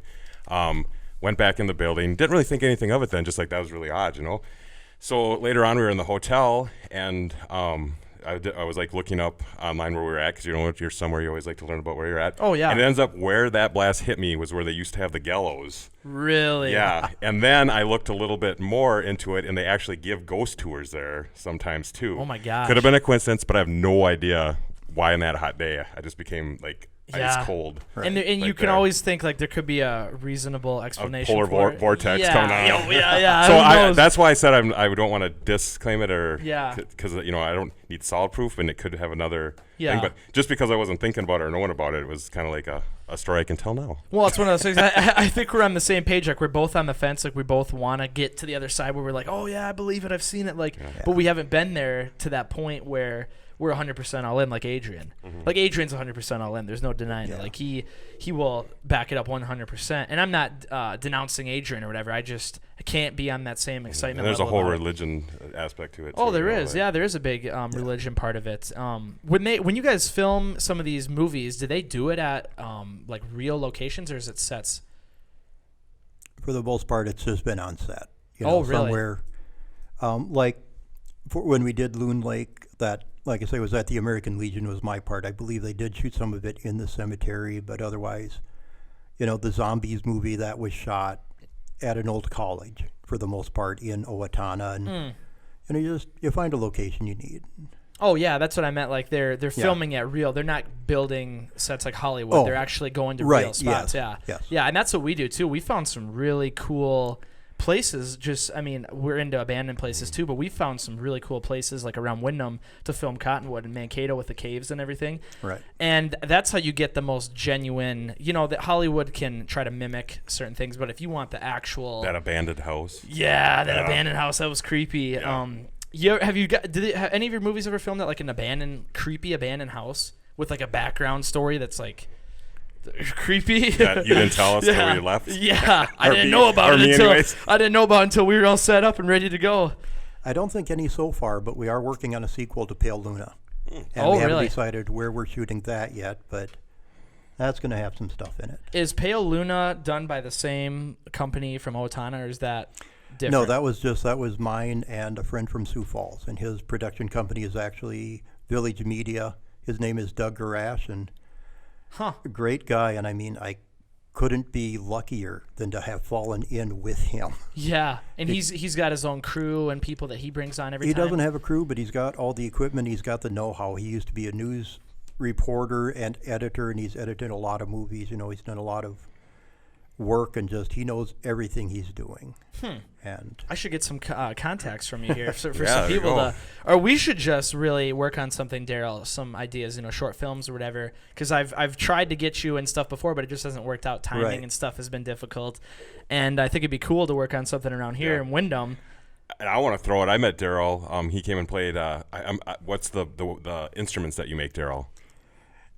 Went back in the building. Didn't really think anything of it then, just like that was really odd, So later on, we were in the hotel, and I was like looking up online where we were at, because if you're somewhere, you always like to learn about where you're at. Oh, yeah. And it ends up where that blast hit me was where they used to have the gallows. Really? Yeah. And then I looked a little bit more into it, and they actually give ghost tours there sometimes too. Oh, my gosh. Could have been a coincidence, but I have no idea why on that hot day I just became like ice cold. Right. And you can always think like there could be a reasonable explanation. A polar vortex coming on. Yeah. So that's why I said I don't want to disclaim it because I don't need solid proof, and it could have another thing. But just because I wasn't thinking about it or knowing about it, it was kind of like a story I can tell now. Well, it's one of those things. I think we're on the same page. Like we're both on the fence. Like we both want to get to the other side where we're like, oh yeah, I believe it. I've seen it. But we haven't been there to that point where we're 100% all in, like Adrian. Mm-hmm. Like Adrian's 100% all in. There's no denying it. Like he will back it up 100%. And I'm not denouncing Adrian or whatever. I can't be on that same excitement. And there's a whole religion aspect to it. Oh, there is. Yeah, there is a big religion part of it. When you guys film some of these movies, do they do it at like real locations, or is it sets? For the most part, it's just been on set. Really? Somewhere, like when we did Loon Lake, that. Like I say, was at the American Legion was my part. I believe they did shoot some of it in the cemetery, but otherwise, the Zombies movie that was shot at an old college for the most part in Owatonna, and you find a location you need. Oh yeah, that's what I meant. Like they're filming at real. They're not building sets like Hollywood. They're actually going to real spots. Yes. Yeah, and that's what we do too. We found some really cool places. We're into abandoned places too, but we found some really cool places like around Windham to film Cottonwood and Mankato with the caves and everything. Right. And that's how you get the most genuine, that Hollywood can try to mimic certain things, but if you want the actual... That abandoned house. Yeah, abandoned house, that was creepy. Yeah. Did any of your movies ever film that, like an creepy abandoned house with like a background story that's like... creepy. Yeah, you didn't tell us until we left. Yeah, I didn't know about it until we were all set up and ready to go. I don't think any so far, but we are working on a sequel to Pale Luna, and we haven't decided where we're shooting that yet. But that's going to have some stuff in it. Is Pale Luna done by the same company from Owatonna, or is that different? No, that was mine and a friend from Sioux Falls, and his production company is actually Village Media. His name is Doug Garash, and a great guy, and I couldn't be luckier than to have fallen in with him. Yeah, and he's got his own crew and people that he brings on every time. He doesn't have a crew, but he's got all the equipment. He's got the know-how. He used to be a news reporter and editor, and he's edited a lot of movies. He's done a lot of work, and he knows everything he's doing. And I should get some contacts from you here for some people or we should just really work on something, Daryl, some ideas, short films or whatever, because I've tried to get you and stuff before, but it just hasn't worked out. Timing and stuff has been difficult, and I think it'd be cool to work on something around here in Windham. And I want to throw it. I met Daryl. He came and played. What's the instruments that you make, Daryl?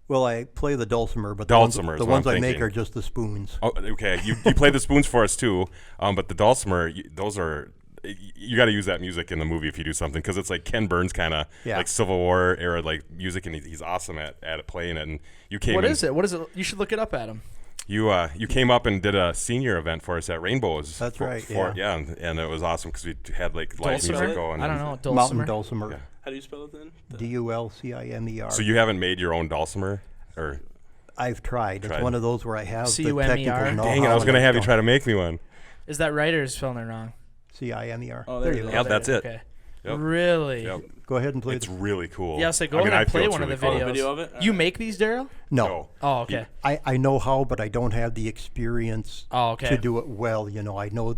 Well, I play the dulcimer, but the ones I make are just the spoons. Oh, okay. You play the spoons for us too, but the dulcimer, those are. You got to use that music in the movie if you do something, because it's like Ken Burns kind of like Civil War era like music, and he's awesome at playing it. And you came. What is it? You should look it up, Adam. You came up and did a senior event for us at Rainbows. That's right. And it was awesome because we had like live music going. I don't know, Mountain dulcimer. Yeah. How do you spell it then? Dulcimer. So you haven't made your own dulcimer, or? I've tried. It's one of those where I have the Cumer. technical know-how. Dang it! I was gonna have you try to make me one. Is that right, or is spelling it wrong? Cimer. Oh, there you go. Yeah, that's it. Okay. Yep. Really? Yep. Go ahead and play. It's really cool. Yeah, so go ahead and play one of the videos. Video of it? You make these, Daryl? No. Oh, okay. I know how, but I don't have the experience to do it well. I know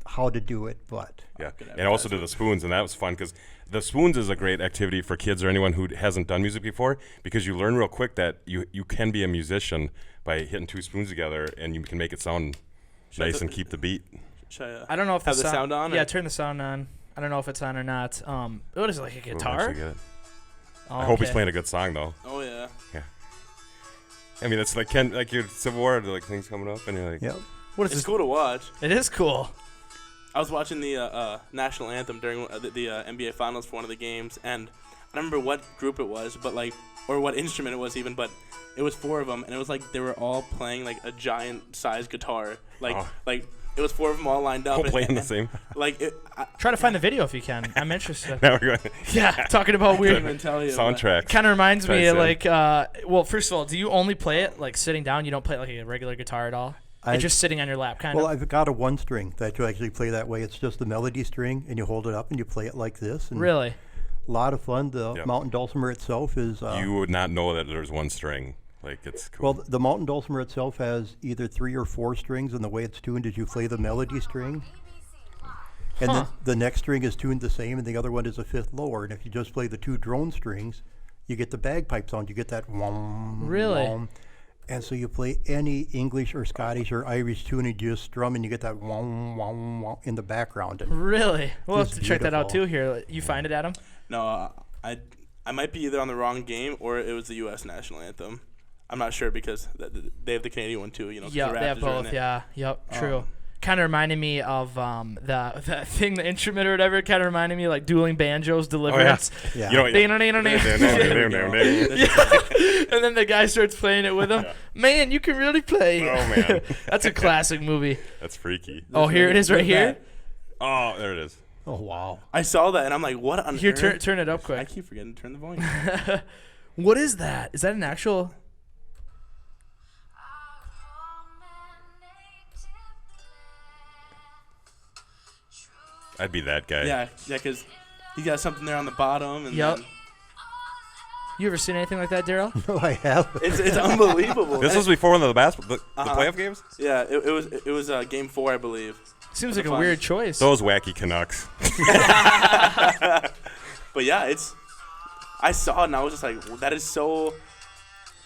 how to do it, but yeah. And I also did the spoons, and that was fun because the spoons is a great activity for kids or anyone who hasn't done music before, because you learn real quick that you can be a musician by hitting two spoons together, and you can make it sound nice and keep the beat. I don't know if have the sound on. Yeah, turn the sound on. I don't know if it's on or not. What is it, like a guitar? I hope he's playing a good song though. Oh yeah. Yeah. I mean, it's like your Civil War, like things coming up, and you're like, yeah. What is it's this? cool to watch. It is cool. I was watching the national anthem during the NBA Finals for one of the games, and I don't remember what group it was, but or what instrument it was even, but it was 4 of them, and it was like they were all playing like a giant-sized guitar, It was 4 of them all lined up. All playing the same. Try to find the video if you can. I'm interested. Now we're going. Yeah, talking about weird soundtracks. Kind of reminds me of well, first of all, do you only play it like sitting down? You don't play it like a regular guitar at all? It's just sitting on your lap, kind of? Well, I've got a 1-string that you actually play that way. It's just the melody string, and you hold it up and you play it like this. And really? A lot of fun. The mountain dulcimer itself is... you would not know that there's 1 string. Like, it's cool. Well, the mountain dulcimer itself has either 3 or 4 strings, and the way it's tuned is you play the melody string, and then the next string is tuned the same, and the other one is a 5th lower. And if you just play the 2 drone strings, you get the bagpipe sound. You get that whom, really? Whom. And so you play any English or Scottish or Irish tune, and you just strum, and you get that whom, whum, whum in the background. Really? We'll have to check that out too here. You find it, Adam? No, I might be either on the wrong game or it was the U.S. national anthem. I'm not sure because they have the Canadian one too. Yeah, they have both. Yeah, yep, true. Kind of reminded me of the thing, the instrument or whatever. Kind of reminded me of, like Dueling Banjos, Deliverance. Oh, yeah. And then the guy starts playing it with him. Yeah. Man, you can really play. Oh man, that's a classic movie. That's freaky. Oh, here it is, right here. Oh, there it is. Oh wow, I saw that and I'm like, what on here? earth? Turn it up quick. I keep forgetting to turn the volume. What is that? Is that an actual? I'd be that guy. Yeah, because he got something there on the bottom. And yep. Then you ever seen anything like that, Daryl? No, I haven't. It's unbelievable. This was before one of the playoff games? Yeah, it was game 4, I believe. Seems like a weird choice. Those wacky Canucks. But yeah, I saw it and I was just like, well, that is so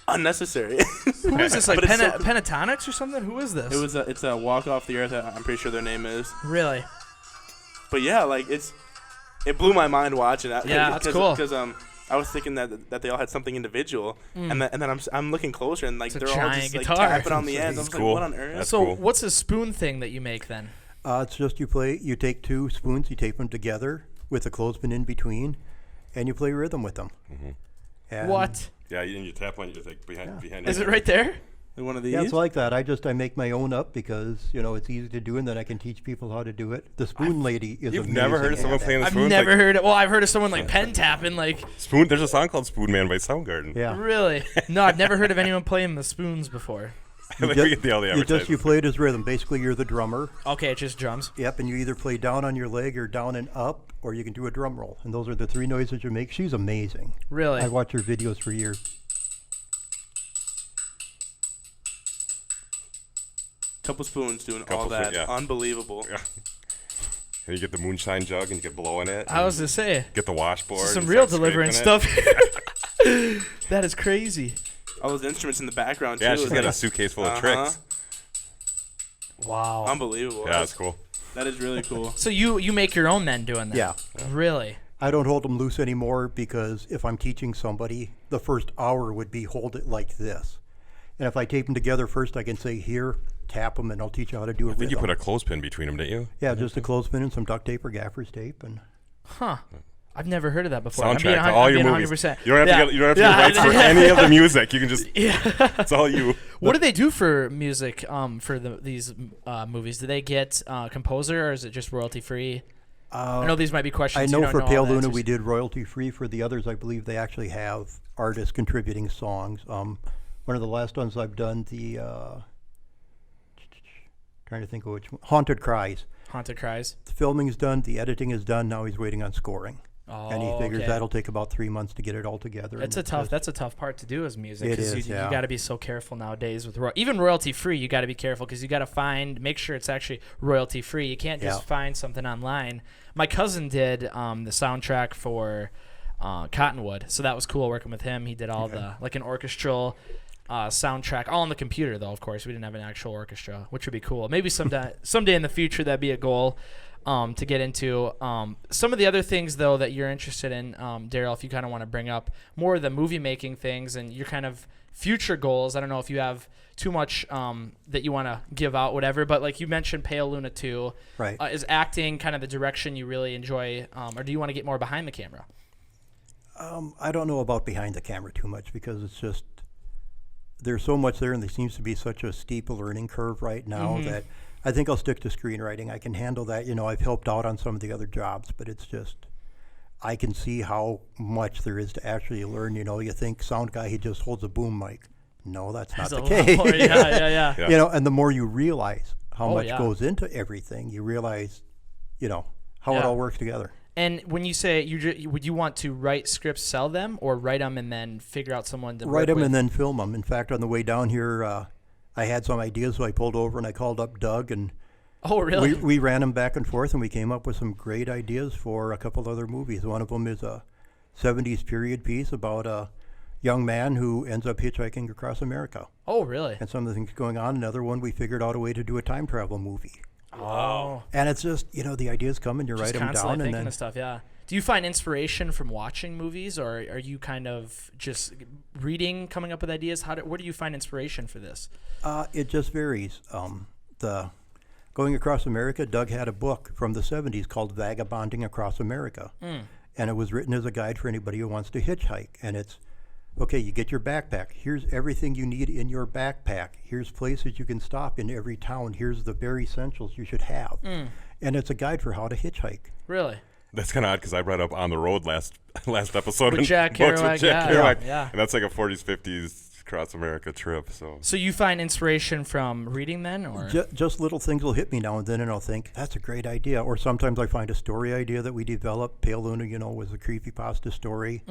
unnecessary. Who is this, like Pentatonics or something? Who is this? It's a Walk Off the Earth, I'm pretty sure their name is. Really? But yeah, like it blew my mind watching that. Yeah, that's cool. Because I was thinking that they all had something individual, and then I'm looking closer and like it's they're all just like tapping on the ends. I was like, what on earth? That's so cool. What's the spoon thing that you make then? It's just you take 2 spoons, you tape them together with a clothespin in between, and you play rhythm with them. Mm-hmm. What? Yeah, and you tap on it like behind. Is it right there? One of these? Yeah, it's like that. I make my own up because it's easy to do, and then I can teach people how to do it. The spoon lady is. You've never heard of someone playing the spoon? I've never heard it. Well, I've heard of someone like pen tapping, like spoon. There's a song called Spoon Man by Soundgarden. Yeah. Really? No, I've never heard of anyone playing the spoons before. You play it as rhythm. Basically, you're the drummer. Okay, it's just drums. Yep, and you either play down on your leg or down and up, or you can do a drum roll. And those are the 3 noises you make. She's amazing. Really? I watch her videos for years. Couple spoons doing all that. Yeah. Unbelievable. Yeah. And you get the moonshine jug and you get blow in it. I was to say. Get the washboard. Some real Deliverance stuff here. That is crazy. All those instruments in the background too. Yeah, she's got a suitcase full of tricks. Wow. Unbelievable. Yeah, that's cool. That is really cool. So you make your own then doing that? Yeah. Really? I don't hold them loose anymore because if I'm teaching somebody, the first hour would be hold it like this. And if I tape them together first, I can say here, tap them, and I'll teach you how to do a rhythm. I think you put a clothespin between them, didn't you? Yeah, just a clothespin and some duct tape or gaffer's tape. Huh. I've never heard of that before. Soundtrack to all your movies. 100%. You don't have to get rights for any of the music. You can just it's all you. What do they do for music for these movies? Do they get composer or is it just royalty free? I know these might be questions. I you know don't for know Pale all the Luna answers. we did royalty free. For the others, I believe they actually have artists contributing songs. One of the last ones I've done, the trying to think of which one, Haunted Cries. Haunted Cries. The filming is done, the editing is done. Now he's waiting on scoring. Oh, and he figures okay. that'll take about 3 months to get it all together. That's a tough part to do as music. It 'cause is, you yeah. got to be so careful nowadays with even royalty free. You got to be careful because you got to make sure it's actually royalty free. You can't just find something online. My cousin did the soundtrack for Cottonwood, so that was cool working with him. He did all the like an orchestral soundtrack, all on the computer though. Of course, we didn't have an actual orchestra, which would be cool. Maybe someday in the future that'd be a goal. To get into some of the other things though that you're interested in, Daryl, if you kind of want to bring up more of the movie making things and your kind of future goals. I don't know if you have too much that you want to give out, whatever, but like you mentioned Pale Luna 2, right. Is acting kind of the direction you really enjoy, or do you want to get more behind the camera? I don't know about behind the camera too much because it's just there's so much there and there seems to be such a steep learning curve right now that I think I'll stick to screenwriting. I can handle that. You know, I've helped out on some of the other jobs, but it's just, I can see how much there is to actually learn. You know, you think sound guy, he just holds a boom mic. No, that's not the case. Yeah. You know, and the more you realize how much yeah. goes into everything, you realize, you know, how it all works together. And when you say would you want to write scripts, sell them, or write them and then figure out someone to write them with? and then film them. In fact, on the way down here, I had some ideas, so I pulled over and I called up Doug, and oh, really? we ran them back and forth, and we came up with some great ideas for a couple other movies. One of them is a 70s period piece about a young man who ends up hitchhiking across America. Oh, really? And some of the things going on. Another one, we figured out a way to do a time travel movie. Wow. And it's just, you know, the ideas come and you write them down. Thinking And then of stuff, yeah. Do you find inspiration from watching movies, or are you kind of just reading, coming up with ideas? Where do you find inspiration for this? It just varies. Going Across America, Doug had a book from the 70s called Vagabonding Across America. And it was written as a guide for anybody who wants to hitchhike. And it's, okay, you get your backpack. Here's everything you need in your backpack. Here's places you can stop in every town. Here's the bare essentials you should have. And it's a guide for how to hitchhike. Really? That's kind of odd because I read up On the Road last episode. With Jack Kerouac, yeah. And that's like a 40s, 50s across America trip. So you find inspiration from reading then? Or just little things will hit me now and then, and I'll think, that's a great idea. Or sometimes I find a story idea that we developed. Pale Luna, you know, was a creepypasta story.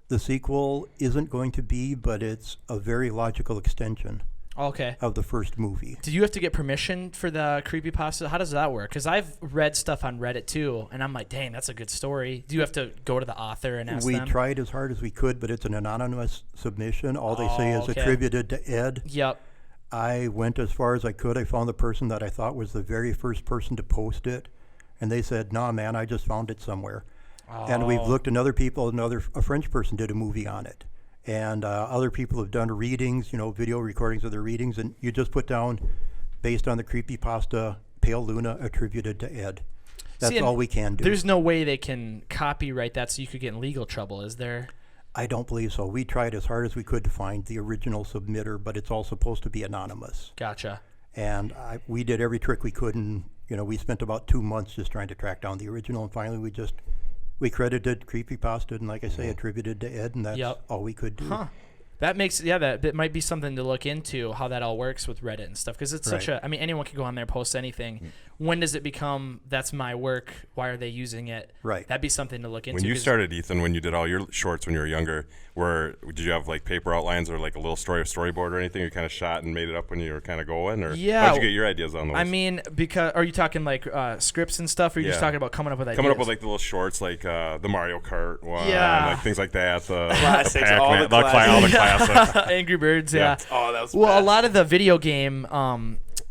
The sequel isn't going to be, but it's a very logical extension of the first movie. Did you have to get permission for the creepypasta? How does that work? Because I've read stuff on Reddit too, and I'm like, dang, that's a good story. Do you have to go to the author and ask them? We tried as hard as we could, but it's an anonymous submission. All they say is attributed to Ed. Yep. I went as far as I could. I found the person that I thought was the very first person to post it, and they said, nah, man, I just found it somewhere. And we've looked at other people. A French person did a movie on it. And other people have done readings, you know, video recordings of their readings. And you just put down, based on the creepypasta, Pale Luna attributed to Ed. That's all we can do. There's no way they can copyright that so you could get in legal trouble, is there? I don't believe so. We tried as hard as we could to find the original submitter, but it's all supposed to be anonymous. Gotcha. And we did every trick we could. And, you know, we spent about 2 months just trying to track down the original. And finally, we credited creepypasta and, like I say, attributed to Ed, and that's all we could do. Huh. That makes, that might be something to look into, how that all works with Reddit and stuff, because it's such a, I mean, anyone can go on there and post anything. When does it become, that's my work, why are they using it? Right. That'd be something to look into. When you started, Ethan, when you did all your shorts when you were younger, did you have like paper outlines or like a little storyboard or anything you kind of shot and made it up when you were kind of going? Or how'd you get your ideas on those? I mean, because, are you talking like scripts and stuff, or are you just talking about coming up with ideas? Coming up with like the little shorts, like the Mario Kart one, like things like that. The classics, all the classics. Angry Birds, yeah. Oh, that was a lot of the video game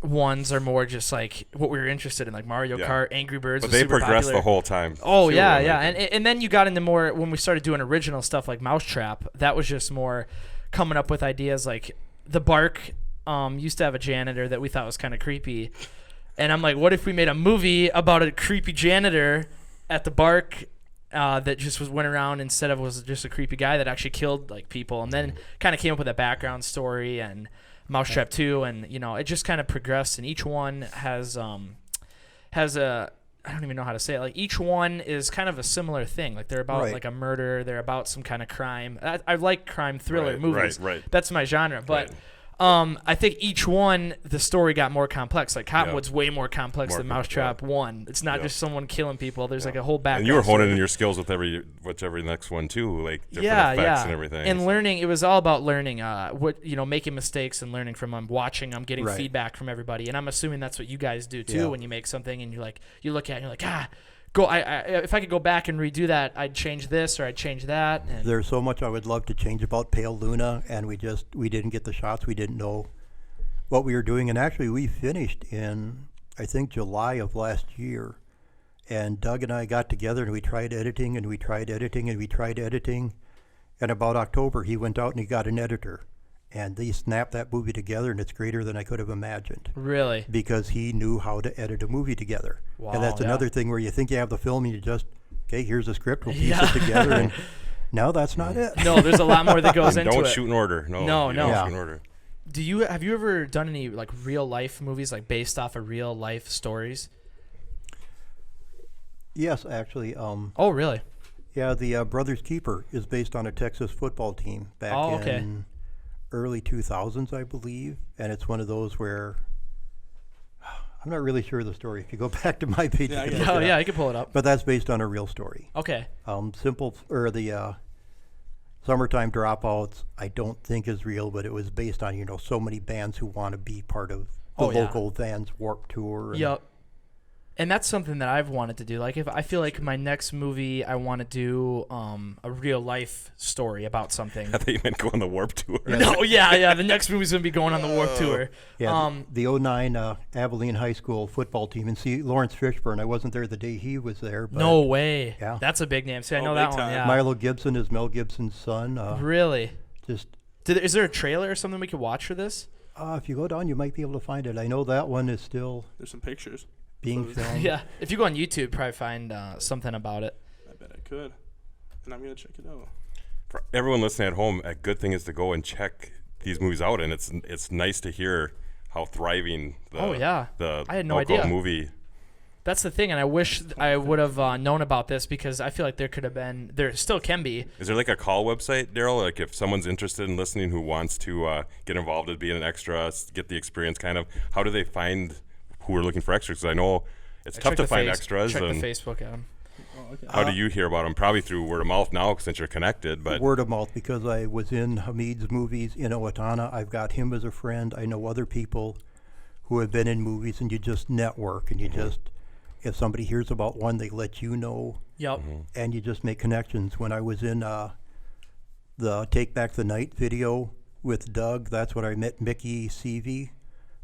ones are more just like what we were interested in, like Mario Kart, Angry Birds. But they progressed the whole time. Oh, yeah. And then you got into more, when we started doing original stuff like Mousetrap, that was just more coming up with ideas. Like the Bark used to have a janitor that we thought was kind of creepy. And I'm like, what if we made a movie about a creepy janitor at the Bark that just went around instead of was just a creepy guy that actually killed like people, and then kind of came up with a background story and Mousetrap 2, and you know, it just kind of progressed, and each one has a I don't even know how to say it. Like each one is kind of a similar thing. Like they're about like a murder. They're about some kind of crime. I like crime thriller movies. Right. That's my genre. But I think each one, the story got more complex. Like Cottonwood's way more complex than Mousetrap 1. It's not just someone killing people. There's like a whole background. And you were honing in your skills with every next one too, like different effects and everything. And learning, it was all about learning, making mistakes and learning from them, watching them, getting feedback from everybody. And I'm assuming that's what you guys do too when you make something and you look at it and you're like, if I could go back and redo that, I'd change this or I'd change that. And there's so much I would love to change about Pale Luna, and we didn't get the shots. We didn't know what we were doing. And actually, we finished in, I think, July of last year. And Doug and I got together, and we tried editing, and we tried editing, and we tried editing. And about October, he went out and he got an editor. And they snapped that movie together, and it's greater than I could have imagined. Really? Because he knew how to edit a movie together. Wow, and that's another thing where you think you have the film, and you just, here's a script, we'll piece it together. And now that's not it. No, there's a lot more that goes into it. Don't shoot in order. No. Shoot in order. Have you ever done any like real life movies, like based off of real life stories? Yes, actually. Oh, really? Yeah, the Brothers Keeper is based on a Texas football team back in early 2000s, I believe, and it's one of those where I'm not really sure of the story. If you go back to my page, I can pull it up. But that's based on a real story. Okay. The Summertime Dropouts, I don't think is real, but it was based on so many bands who want to be part of the local Vans Warped Tour. Yep. And that's something that I've wanted to do. Like, if I feel like my next movie, I want to do a real life story about something. I thought you meant go on the Warped Tour. No, the next movie's gonna be going on the Warped Tour. Yeah, the 09 Abilene High School football team, and see Lawrence Fishburne. I wasn't there the day he was there. But no way. Yeah, that's a big name. See, I know that one. Yeah. Milo Gibson is Mel Gibson's son. Really? Is there a trailer or something we could watch for this? If you go down, you might be able to find it. I know that one is still. There's some pictures. Being filmed. Yeah, if you go on YouTube, probably find something about it. I bet I could, and I'm gonna check it out. For everyone listening at home, a good thing is to go and check these movies out, and it's nice to hear how thriving the I had no idea. movie. That's the thing, and I wish I would have known about this because I feel like there still can be. Is there like a call website, Daryl? Like if someone's interested in listening who wants to get involved in being an extra, get the experience, kind of, how do they find who are looking for extras? Because I know it's tough to find extras. Check the Facebook at them. Oh, okay. How do you hear about them? Probably through word of mouth now, since you're connected. But word of mouth, because I was in Hamid's movies in Owatonna. I've got him as a friend. I know other people who have been in movies, and you just network, and you just, if somebody hears about one, they let you know. Yep. And you just make connections. When I was in the Take Back the Night video with Doug, that's when I met Mickey Seavey,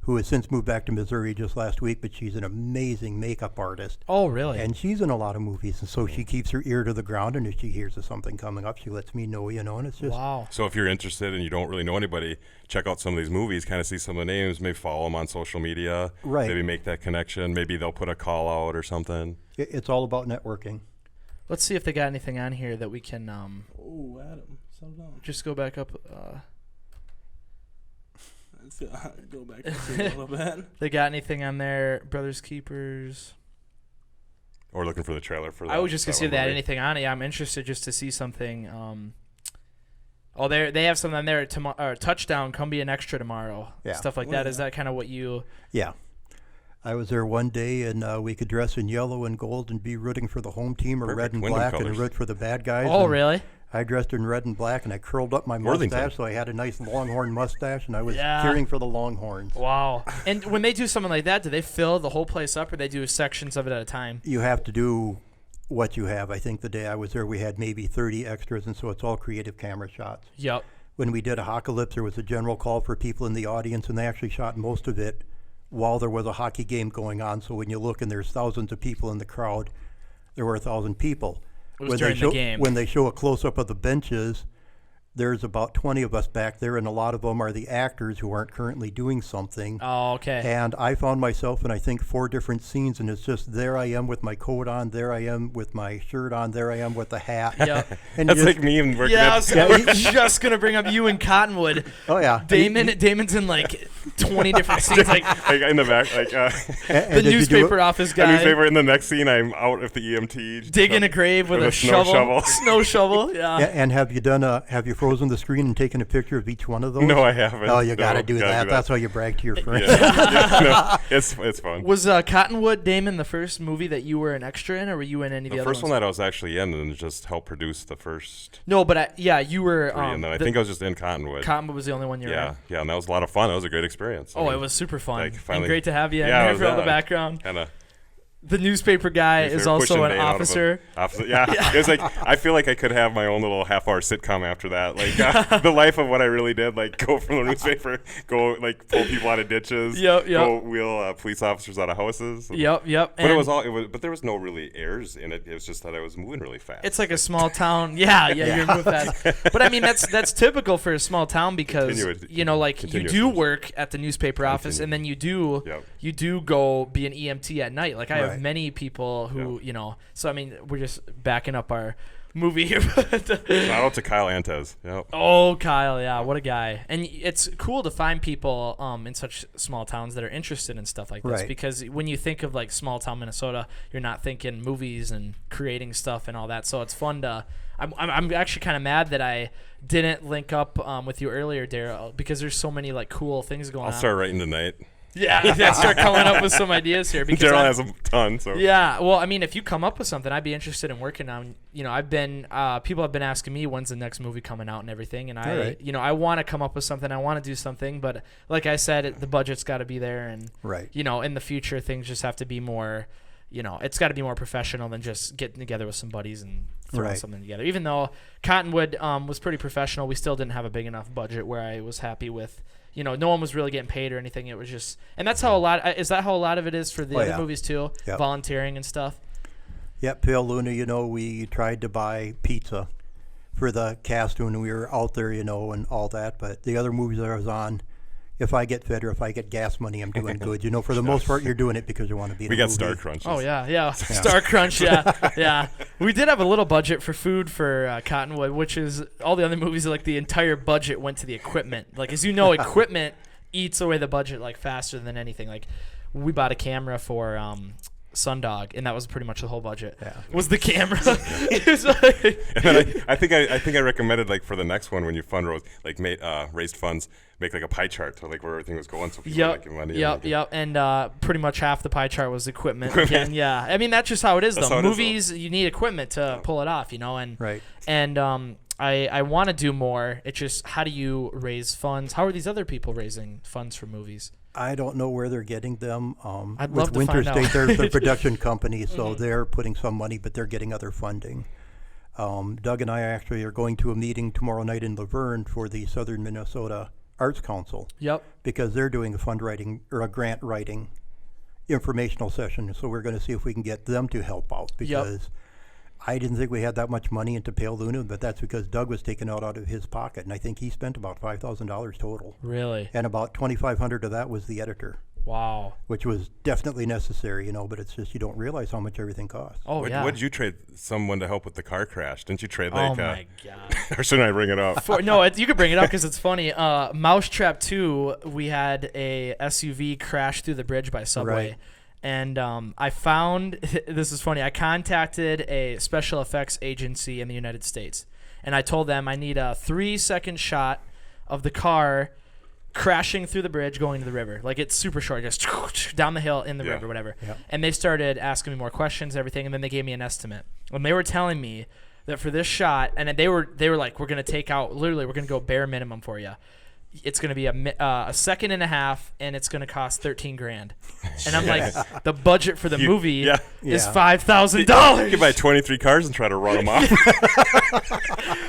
who has since moved back to Missouri just last week, but she's an amazing makeup artist. Oh, really? And she's in a lot of movies, and so she keeps her ear to the ground, and if she hears of something coming up, she lets me know, and it's just... Wow. So if you're interested and you don't really know anybody, check out some of these movies, kind of see some of the names, maybe follow them on social media, maybe make that connection, maybe they'll put a call out or something. It's all about networking. Let's see if they got anything on here that we can... Oh, Adam, settle down. Just go back up... Let's go back a little bit. They got anything on there? Brothers Keepers. Or looking for the trailer for that. I was just gonna see if they had anything on it. Yeah, I'm interested just to see something. They have something on there tomorrow. Touchdown, come be an extra tomorrow. Yeah. Stuff like that. Is that kind of what you? Yeah. I was there one day, and we could dress in yellow and gold and be rooting for the home team, or red and black and root for the bad guys. Oh, really? I dressed in red and black, and I curled up my mustache, so I had a nice Longhorn mustache, and I was cheering for the Longhorns. Wow. And when they do something like that, do they fill the whole place up, or they do sections of it at a time? You have to do what you have. I think the day I was there, we had maybe 30 extras, and so it's all creative camera shots. Yep. When we did Apocalypse, there was a general call for people in the audience, and they actually shot most of it while there was a hockey game going on. So when you look and there's thousands of people in the crowd, there were 1,000 people. It was during the game. When they show a close-up of the benches, there's about 20 of us back there, and a lot of them are the actors who aren't currently doing something. Oh, okay. And I found myself in, I think, 4 different scenes, and it's just there I am with my coat on, there I am with my shirt on, there I am with the hat. Yeah. And that's like me and working I was just going to bring up you in Cottonwood. Oh, yeah. Damon's in like 20 different scenes. Like in the back. Like the newspaper office guy. The newspaper, in the next scene, I'm out with the EMT. Digging a grave with a shovel. Snow shovel, yeah. And have you frozen the screen and taken a picture of each one of those? No, I haven't. Oh, you got to do that. That's how you brag to your friends. No, it's fun. Was Cottonwood, Damon, the first movie that you were an extra in, or were you in any of the other ones? The first one that I was actually in and just helped produce the first. No, but you were. And then I think I was just in Cottonwood. Cottonwood was the only one you were in. Yeah, and that was a lot of fun. It was a great experience. It was super fun. And great to have you in there for all the background. Kinda. The newspaper guy is also an officer. Yeah. It was like, I feel like I could have my own little half-hour sitcom after that. Like the life of what I really did, like go from the newspaper, go like pull people out of ditches, go wheel police officers out of houses. Yep. But but there was no really airs in it. It was just that I was moving really fast. It's like a small town. You're moving fast. But I mean, that's typical for a small town because you do work at the newspaper office, and then you do go be an EMT at night. Like I have many people who so I mean we're just backing up our movie here. Shout out to Kyle Antes. Yep. Oh, Kyle, yeah, what a guy. And it's cool to find people in such small towns that are interested in stuff like this because when you think of like small town Minnesota, you're not thinking movies and creating stuff and all that. So it's fun to I'm actually kind of mad that I didn't link up with you earlier, Daryl, because there's so many like cool things going on. I'll start writing tonight. Yeah, start coming up with some ideas here. Because Daryl has a ton. So yeah, well, I mean, if you come up with something, I'd be interested in working on. I've been people have been asking me when's the next movie coming out and everything, and I want to come up with something. I want to do something, but like I said, the budget's got to be there, and in the future, things just have to be more. It's got to be more professional than just getting together with some buddies and throwing something together. Even though Cottonwood was pretty professional, we still didn't have a big enough budget where I was happy with. No one was really getting paid or anything. It was just, and that's how is that how a lot of it is for the other movies too? Yep. Volunteering and stuff. Yep, Pale Luna, we tried to buy pizza for the cast when we were out there, and all that. But the other movies that I was on, if I get fed or if I get gas money, I'm doing good. For the most part, you're doing it because you want to be in a movie. We got Star Crunches. Oh, yeah. Star Crunch, yeah. We did have a little budget for food for Cottonwood, which is all the other movies, like the entire budget went to the equipment. Like, as you know, equipment eats away the budget, like, faster than anything. Like, we bought a camera for Sundog, and that was pretty much the whole budget. Yeah. Was the camera. It was like, and then I think I recommended, like, for the next one when you raised funds, make like a pie chart to like where everything was going so people were making money. Yep. And pretty much half the pie chart was equipment. Again, yeah. I mean, that's just how it is, though. Movies, you need equipment to pull it off, and and I want to do more. It's just, how do you raise funds? How are these other people raising funds for movies? I don't know where they're getting them. I'd love to Winter find State, there's the production company, so they're putting some money, but they're getting other funding. Doug and I actually are going to a meeting tomorrow night in Laverne for the Southern Minnesota Arts Council. Yep. Because they're doing a fundraising or a grant writing informational session, so we're going to see if we can get them to help out because I didn't think we had that much money into Pale Luna, but that's because Doug was taking out of his pocket, and I think he spent about $5,000 total. Really? And about $2,500 of that was the editor. Wow. Which was definitely necessary, but it's just you don't realize how much everything costs. Oh, yeah. What did you trade someone to help with the car crash? Didn't you trade like... Oh, my God. Or shouldn't I bring it up? You could bring it up because it's funny. Mousetrap 2, we had a SUV crash through the bridge by Subway. Right. And I found, this is funny, I contacted a special effects agency in the United States. And I told them I need a 3-second shot of the car crashing through the bridge going to the river. Like, it's super short, just down the hill in the river, whatever. Yeah. And they started asking me more questions, everything, and then they gave me an estimate. And they were telling me that for this shot, and they were like, we're going to take out, literally, we're going to go bare minimum for you. It's going to be a second and a half, and it's going to cost $13,000. And I'm like, the budget for the movie is $5,000. You could buy 23 cars and try to run them off.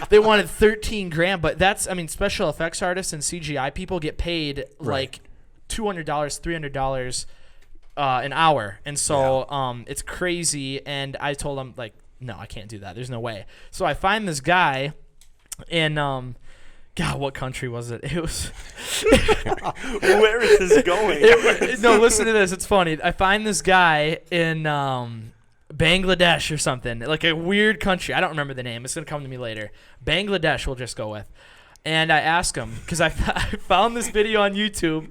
They wanted $13,000, but that's, special effects artists and CGI people get paid like $200, $300 an hour, and so it's crazy. And I told them, like, no, I can't do that. There's no way. So I find this guy, and God, what country was it? It was. Where is this going? No, listen to this. It's funny. I find this guy in Bangladesh or something, like a weird country. I don't remember the name. It's gonna come to me later. Bangladesh, we'll just go with. And I asked him because I found this video on YouTube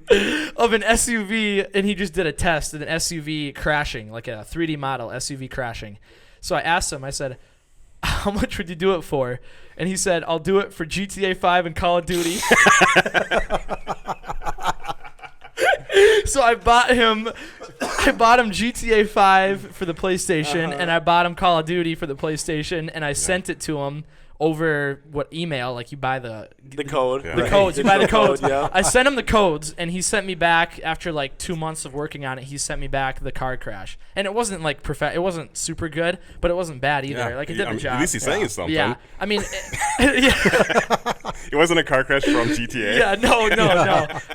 of an SUV, and he just did a test of an SUV crashing, like a 3D model SUV crashing. So I asked him. I said, "How much would you do it for?" And he said, "I'll do it for GTA 5 and Call of Duty." So I bought him GTA 5 for the PlayStation, and I bought him Call of Duty for the PlayStation, and I sent it to him over email, like you buy the code. Yeah. The codes. You buy the codes. Yeah. I sent him the codes, and he sent me back after like 2 months of working on it. He sent me back the car crash, and it wasn't like it wasn't super good, but it wasn't bad either. Yeah. Like it did the job. At least he's saying something. Yeah, I mean, it wasn't a car crash from GTA. Yeah,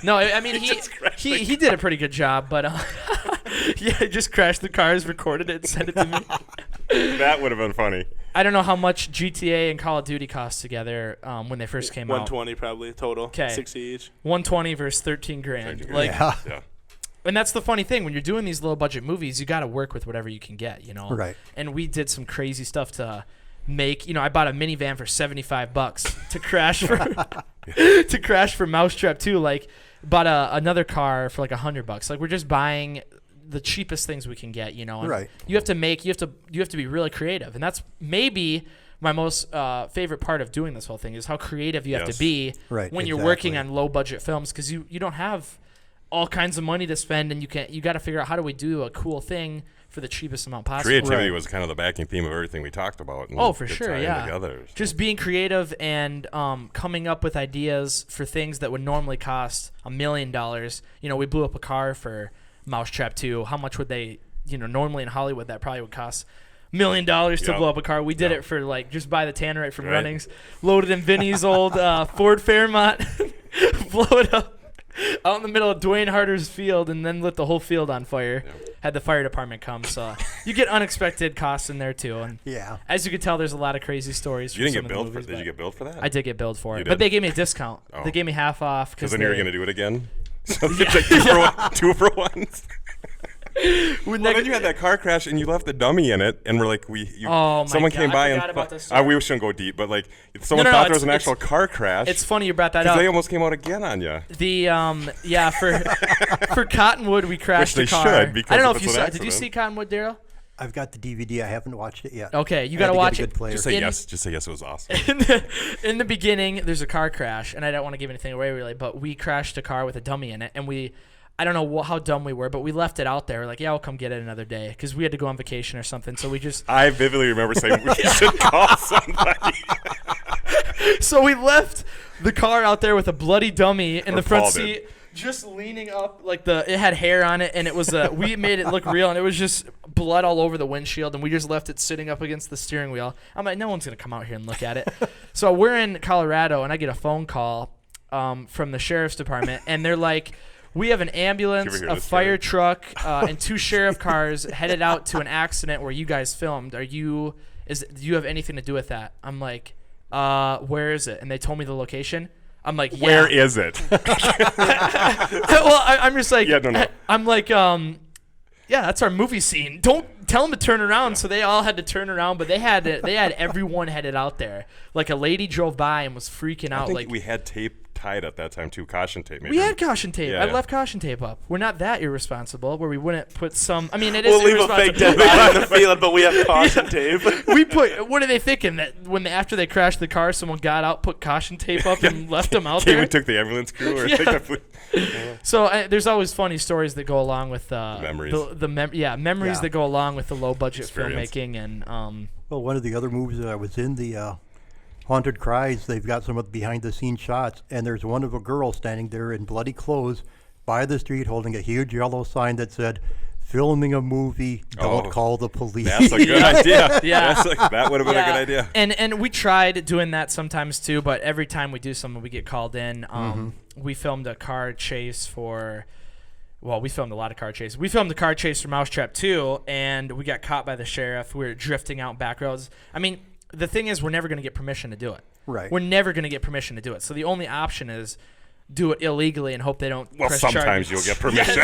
no. I mean, he did a pretty good job, but yeah, he just crashed the cars, recorded it, and sent it to me. That would have been funny. I don't know how much GTA and Call of Duty cost together when they first came out. 120 probably total. Okay. 60 each. 120 versus 13 grand. Like, yeah. And that's the funny thing when you're doing these low budget movies, you got to work with whatever you can get, you know. Right. And we did some crazy stuff to make. You know, I bought a minivan for $75 to crash for Mousetrap 2. Like, bought another car for like $100. Like, we're just buying the cheapest things we can get, you know. And right. You have to be really creative, and that's maybe my most favorite part of doing this whole thing is how creative you have to be when you're working on low budget films, because you don't have all kinds of money to spend, and you got to figure out how do we do a cool thing for the cheapest amount possible. Creativity was kind of the backing theme of everything we talked about. Oh, for sure, yeah. Together, so. Just being creative and coming up with ideas for things that would normally cost $1 million. You know, we blew up a car for Mousetrap 2. How much would they, you know, normally in Hollywood that probably would cost $1 million to blow up a car. We did it for like just buy the tannerite from Runnings, loaded in Vinny's old Ford Fairmont, blow it up out in the middle of Dwayne Harder's field, and then lit the whole field on fire. Had the fire department come, so you get unexpected costs in there too. And as you can tell, there's a lot of crazy stories. You didn't get billed for? Did you get billed for that? I did get billed for it, but they gave me a discount. Oh. They gave me half off because then you were going to do it again. So it's like 2 for 1. Well, then you had that car crash and you left the dummy in it, and we're like, someone came by and we shouldn't go deep, but like someone thought there was an actual car crash. It's funny you brought that up. Because they almost came out again on you. For Cottonwood we crashed the car. Should, because I don't know if you saw. Did you see Cottonwood, Daryl? I've got the DVD. I haven't watched it yet. Okay, you got to watch it. Just say yes. Just say yes. It was awesome. In the beginning, there's a car crash, and I don't want to give anything away really, but we crashed a car with a dummy in it, and I don't know how dumb we were, but we left it out there. We're like, yeah, we'll come get it another day because we had to go on vacation or something. So we just. I vividly remember saying we should call somebody. So we left the car out there with a bloody dummy in the front seat. Just leaning up, like it had hair on it, and it was we made it look real, and it was just blood all over the windshield, and we just left it sitting up against the steering wheel. I'm like, no one's gonna come out here and look at it. So we're in Colorado, and I get a phone call from the sheriff's department, and they're like, we have an ambulance, a fire truck, and 2 sheriff cars headed out to an accident where you guys filmed. Do you have anything to do with that? I'm like, where is it? And they told me the location. I'm like, yeah. Where is it? Well, I'm just like, no. I'm like, yeah, that's our movie scene. Don't tell them to turn around. So they all had to turn around, but they had everyone headed out there. Like a lady drove by and was freaking out. I think we had tape tied at that time too, caution tape. Maybe. We had caution tape. I left caution tape up. We're not that irresponsible where we wouldn't put some. I mean, it is. We'll leave a fake dead body in the field, but we have caution tape. We put. What are they thinking that after they crashed the car, someone got out, put caution tape up, and left them out there? We took the ambulance crew. So there's always funny stories that go along with memories. Memories that go along with the low budget filmmaking and. Well, one of the other movies that I was in, the Haunted Cries, they've got some of the behind-the-scenes shots, and there's one of a girl standing there in bloody clothes by the street holding a huge yellow sign that said, "Filming a movie, don't call the police." That's a good idea. Yeah. That would have been a good idea. And we tried doing that sometimes too, but every time we do something, we get called in. We filmed a car chase for... Well, we filmed a lot of car chases. We filmed the car chase for Mousetrap 2, and we got caught by the sheriff. We were drifting out back roads. I mean... the thing is, we're never going to get permission to do it. Right. We're never going to get permission to do it. So the only option is do it illegally and hope they don't. Well, press sometimes charges. you'll get permission.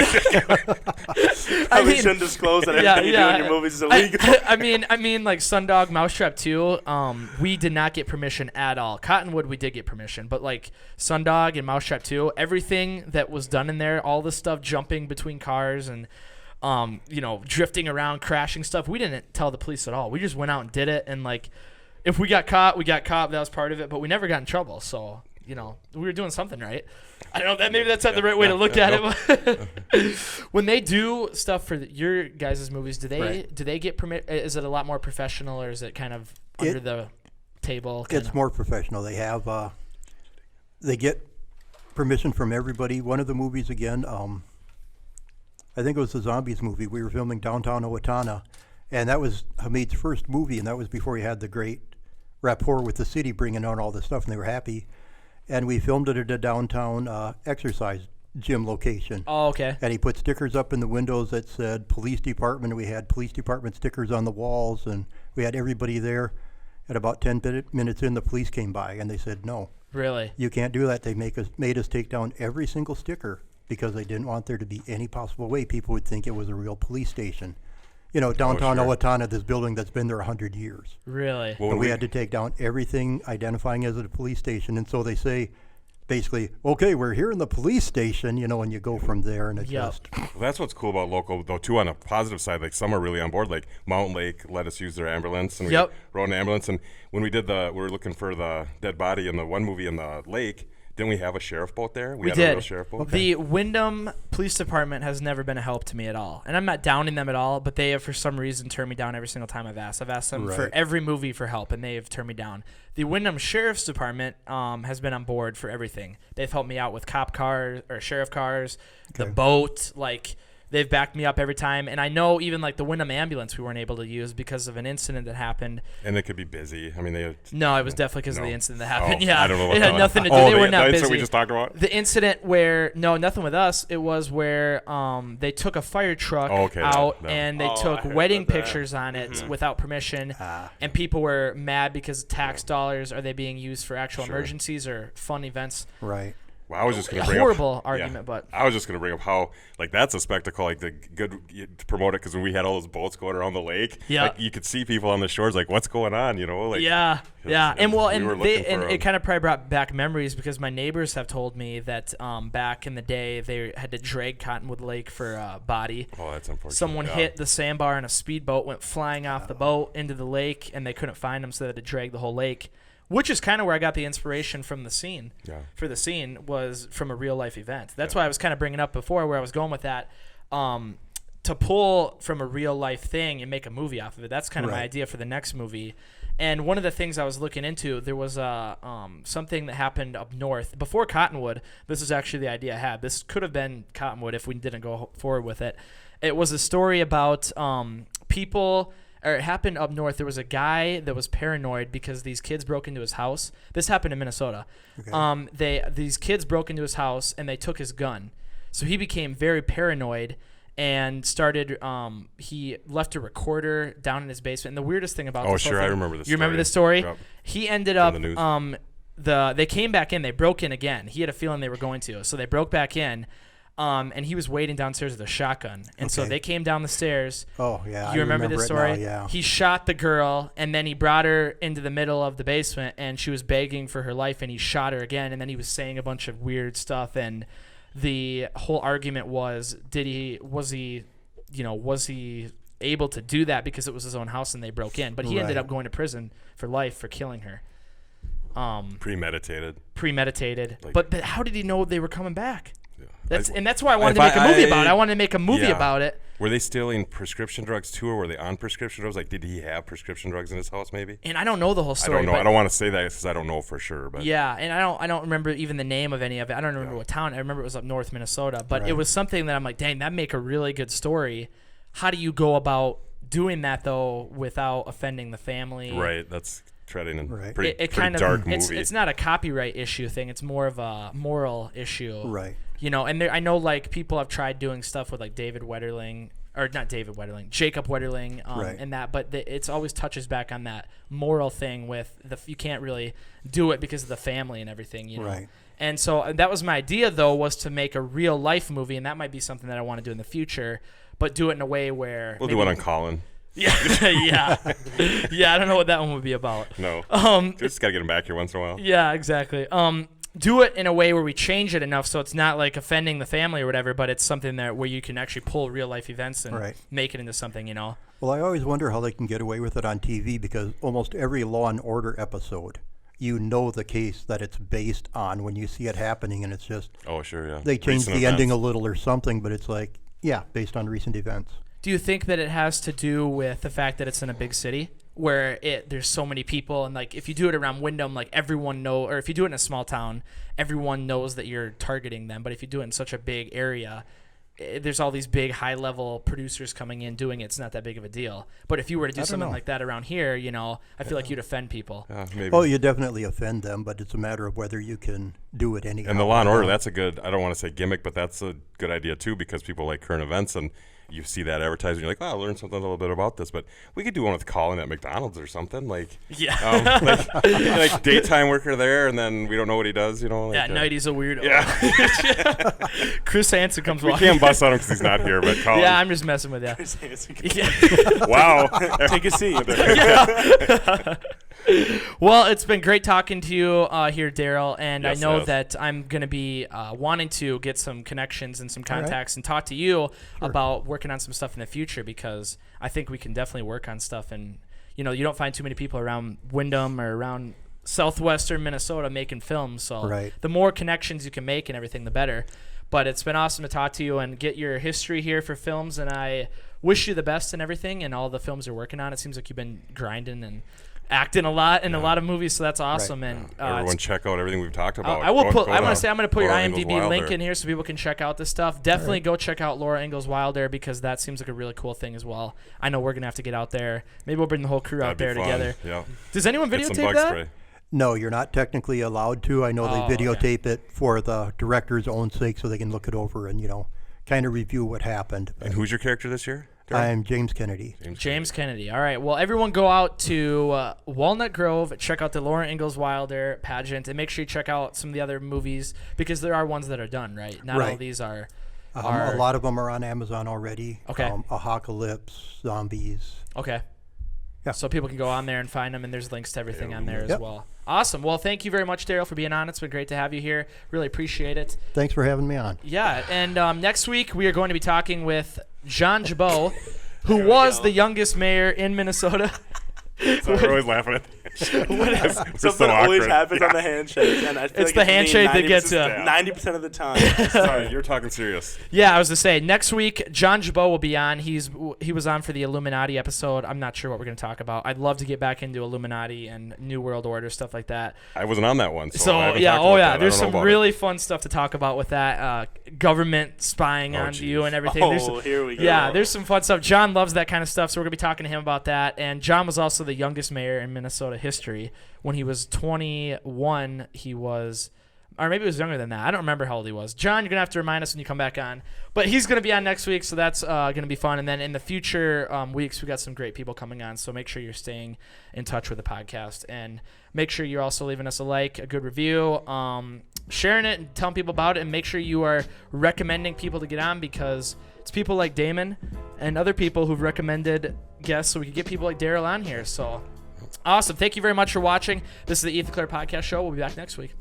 I mean, shouldn't disclose that everything you do in your movies is illegal. I mean, like Sundog, Mousetrap 2, we did not get permission at all. Cottonwood, we did get permission, but like Sundog and Mousetrap 2, everything that was done in there, all the stuff jumping between cars and drifting around, crashing stuff, we didn't tell the police at all. We just went out and did it, and like, if we got caught, we got caught. That was part of it, but we never got in trouble. So, we were doing something right. I don't know. Maybe that's not the right way to look at it. When they do stuff for your guys' movies, do they get permit? Is it a lot more professional, or is it kind of under the table? It's more professional. They have they get permission from everybody. One of the movies again, I think it was the Zombies movie. We were filming downtown Owatonna, and that was Hamid's first movie, and that was before he had the great rapport with the city, bringing on all this stuff, and they were happy. And we filmed it at a downtown exercise gym location. Oh, okay. And he put stickers up in the windows that said police department. We had police department stickers on the walls, and we had everybody there. At about 10 minutes in, the police came by, and they said, no. Really? You can't do that. They made us take down every single sticker because they didn't want there to be any possible way people would think it was a real police station. Downtown Owatonna, this building that's been there 100 years. Really? Well, but we had to take down everything identifying as a police station. And so they say, basically, okay, we're here in the police station, and you go from there, and it's just. Well, that's what's cool about local, though, too, on a positive side. Like, some are really on board. Like, Mountain Lake let us use their ambulance, and we rode an ambulance. And when we were looking for the dead body in the one movie in the lake, didn't we have a sheriff boat there? We had did. A real sheriff boat? The Wyndham Police Department has never been a help to me at all. And I'm not downing them at all, but they have, for some reason, turned me down every single time I've asked. I've asked them for every movie for help, and they have turned me down. The Wyndham Sheriff's Department has been on board for everything. They've helped me out with cop cars or sheriff cars, the boat, they've backed me up every time. And I know even the Wyndham ambulance we weren't able to use because of an incident that happened. And they could be busy. I mean, No, it was definitely because of the incident that happened. I don't know what it had nothing to do. They were not busy. The incident we just talked about? The incident where, nothing with us. It was where they took a fire truck out and they took wedding pictures on it without permission. And people were mad because tax dollars, are they being used for actual emergencies or fun events? Right. Well, I was just going to bring horrible argument, but I was just going to bring up how that's a spectacle, the good to promote it, because when we had all those boats going around the lake, you could see people on the shores, what's going on, and it kind of probably brought back memories because my neighbors have told me that back in the day they had to drag Cottonwood Lake for a body. Oh, that's unfortunate. Someone hit the sandbar and a speedboat went flying off the boat into the lake, and they couldn't find him, so they had to drag the whole lake. Which is kind of where I got the inspiration from the scene. Yeah. For the scene was from a real life event. That's why I was kind of bringing up before where I was going with that. To pull from a real life thing and make a movie off of it. That's kind of my idea for the next movie. And one of the things I was looking into, there was something that happened up north before Cottonwood. This is actually the idea I had. This could have been Cottonwood if we didn't go forward with it. It was a story about people. Or it happened up north. There was a guy that was paranoid because these kids broke into his house. This happened in Minnesota. Okay. These kids broke into his house and they took his gun. So he became very paranoid and started. He left a recorder down in his basement. And the weirdest thing about this I remember this. You remember this story? Yep. He ended up. They came back in. They broke in again. He had a feeling they were going to, so they broke back in. And he was waiting downstairs with a shotgun. And so they came down the stairs. Oh, yeah. You remember this story? Now, yeah. He shot the girl, and then he brought her into the middle of the basement, and she was begging for her life, and he shot her again. And then he was saying a bunch of weird stuff. And the whole argument was, was he able to do that because it was his own house and they broke in? But he ended up going to prison for life for killing her. Premeditated. But how did he know they were coming back? That's why I wanted to make a movie about it. I wanted to make a movie about it. Were they stealing prescription drugs too, or were they on prescription drugs? Did he have prescription drugs in his house maybe? And I don't know the whole story. I don't know. I don't want to say that because I don't know for sure. But and I don't remember even the name of any of it. I don't remember what town. I remember it was up north Minnesota. But it was something that I'm like, dang, that'd make a really good story. How do you go about doing that though without offending the family? Right. That's treading in pretty dark movie. It's not a copyright issue thing. It's more of a moral issue. Right. And I know people have tried doing stuff with David Wetterling or not David Wetterling, Jacob Wetterling, and that. But it's always touches back on that moral thing with you can't really do it because of the family and everything, you know. Right. And so that was my idea, though, was to make a real life movie, and that might be something that I want to do in the future, but do it in a way where we'll do it on Colin. Yeah, yeah. I don't know what that one would be about. No, just gotta get him back here once in a while. Yeah, exactly. Do it in a way where we change it enough so it's not like offending the family or whatever, but it's something that where you can actually pull real life events and make it into something, you know. Well, I always wonder how they can get away with it on TV, because almost every Law and Order episode, you know the case that it's based on when you see it happening, and it's just they change the ending a little or something, but it's like based on recent events. Do you think that it has to do with the fact that it's in a big city where there's so many people, and like if you do it around Wyndham, like everyone know, or if you do it in a small town, everyone knows that you're targeting them, but if you do it in such a big area, there's all these big high-level producers coming in doing it. It's not that big of a deal. But if you were to do something like that around here, you know, I feel like you'd offend people. Maybe. Oh, you definitely offend them, but it's a matter of whether you can do it anyhow. And the Law and Order, that's a good, I don't want to say gimmick, but that's a good idea too, because people like current events, and you see that advertising, you're like, oh, I learned something a little bit about this. But we could do one with Colin at McDonald's or something. Like, like daytime worker there, and then we don't know what he does, you know. Like, at night he's a weirdo. Yeah. Chris Hansen comes walking. We can't bust on him because he's not here, but Colin. Yeah, I'm just messing with you. Chris Hansen. Wow. Take a seat. Well, it's been great talking to you here, Daryl, and yes, I know that I'm going to be wanting to get some connections and some contacts and talk to you about working on some stuff in the future, because I think we can definitely work on stuff, and you know, you don't find too many people around Wyndham or around southwestern Minnesota making films, so the more connections you can make and everything, the better. But it's been awesome to talk to you and get your history here for films, and I wish you the best in everything and all the films you're working on. It seems like you've been grinding and acting a lot in a lot of movies, so that's awesome. And everyone check out everything we've talked about. I will put. I want to say I'm going to put your IMDb link in here so people can check out this stuff. Definitely go check out Laura Ingalls Wilder, because that seems like a really cool thing as well. I know we're going to have to get out there. Maybe we'll bring the whole crew out there together. Yeah. Does anyone videotape that? Spray. No, you're not technically allowed to. I know they videotape it for the director's own sake, so they can look it over and, you know, kind of review what happened. And who's your character this year? I'm James Kennedy. James Kennedy. All right. Well, everyone go out to Walnut Grove, check out the Laura Ingalls Wilder pageant, and make sure you check out some of the other movies, because there are ones that are done, right? Not all these are. A lot of them are on Amazon already. Okay. Apocalypse, Zombies. Okay. Yeah. So people can go on there and find them, and there's links to everything on there as well. Awesome. Well, thank you very much, Daryl, for being on. It's been great to have you here. Really appreciate it. Thanks for having me on. Yeah, and next week we are going to be talking with John Jabot, who was the youngest mayor in Minnesota. Sorry, we're always laughing at that. Something always happens on the handshake, and I feel it's the handshake that gets 90% of the time. Sorry, you're talking serious. Yeah, I was to say next week John Jabot will be on. He was on for the Illuminati episode. I'm not sure what we're going to talk about. I'd love to get back into Illuminati and New World Order, stuff like that. I wasn't on that one, so I haven't there's some really fun stuff to talk about with that government spying on you and everything. Here we go. Yeah, there's some fun stuff. John loves that kind of stuff, so we're going to be talking to him about that. And John was also the youngest mayor in Minnesota history. When he was 21, he was, or maybe he was younger than that. I don't remember how old he was. John, you're going to have to remind us when you come back on. But he's going to be on next week, so that's going to be fun. And then in the future weeks, we got some great people coming on, so make sure you're staying in touch with the podcast. And make sure you're also leaving us a like, a good review, sharing it and telling people about it, and make sure you are recommending people to get on, because it's people like Damon and other people who've recommended guests, so we can get people like Daryl on here. So awesome. Thank you very much for watching. This is the Clerc Podcast Show. We'll be back next week.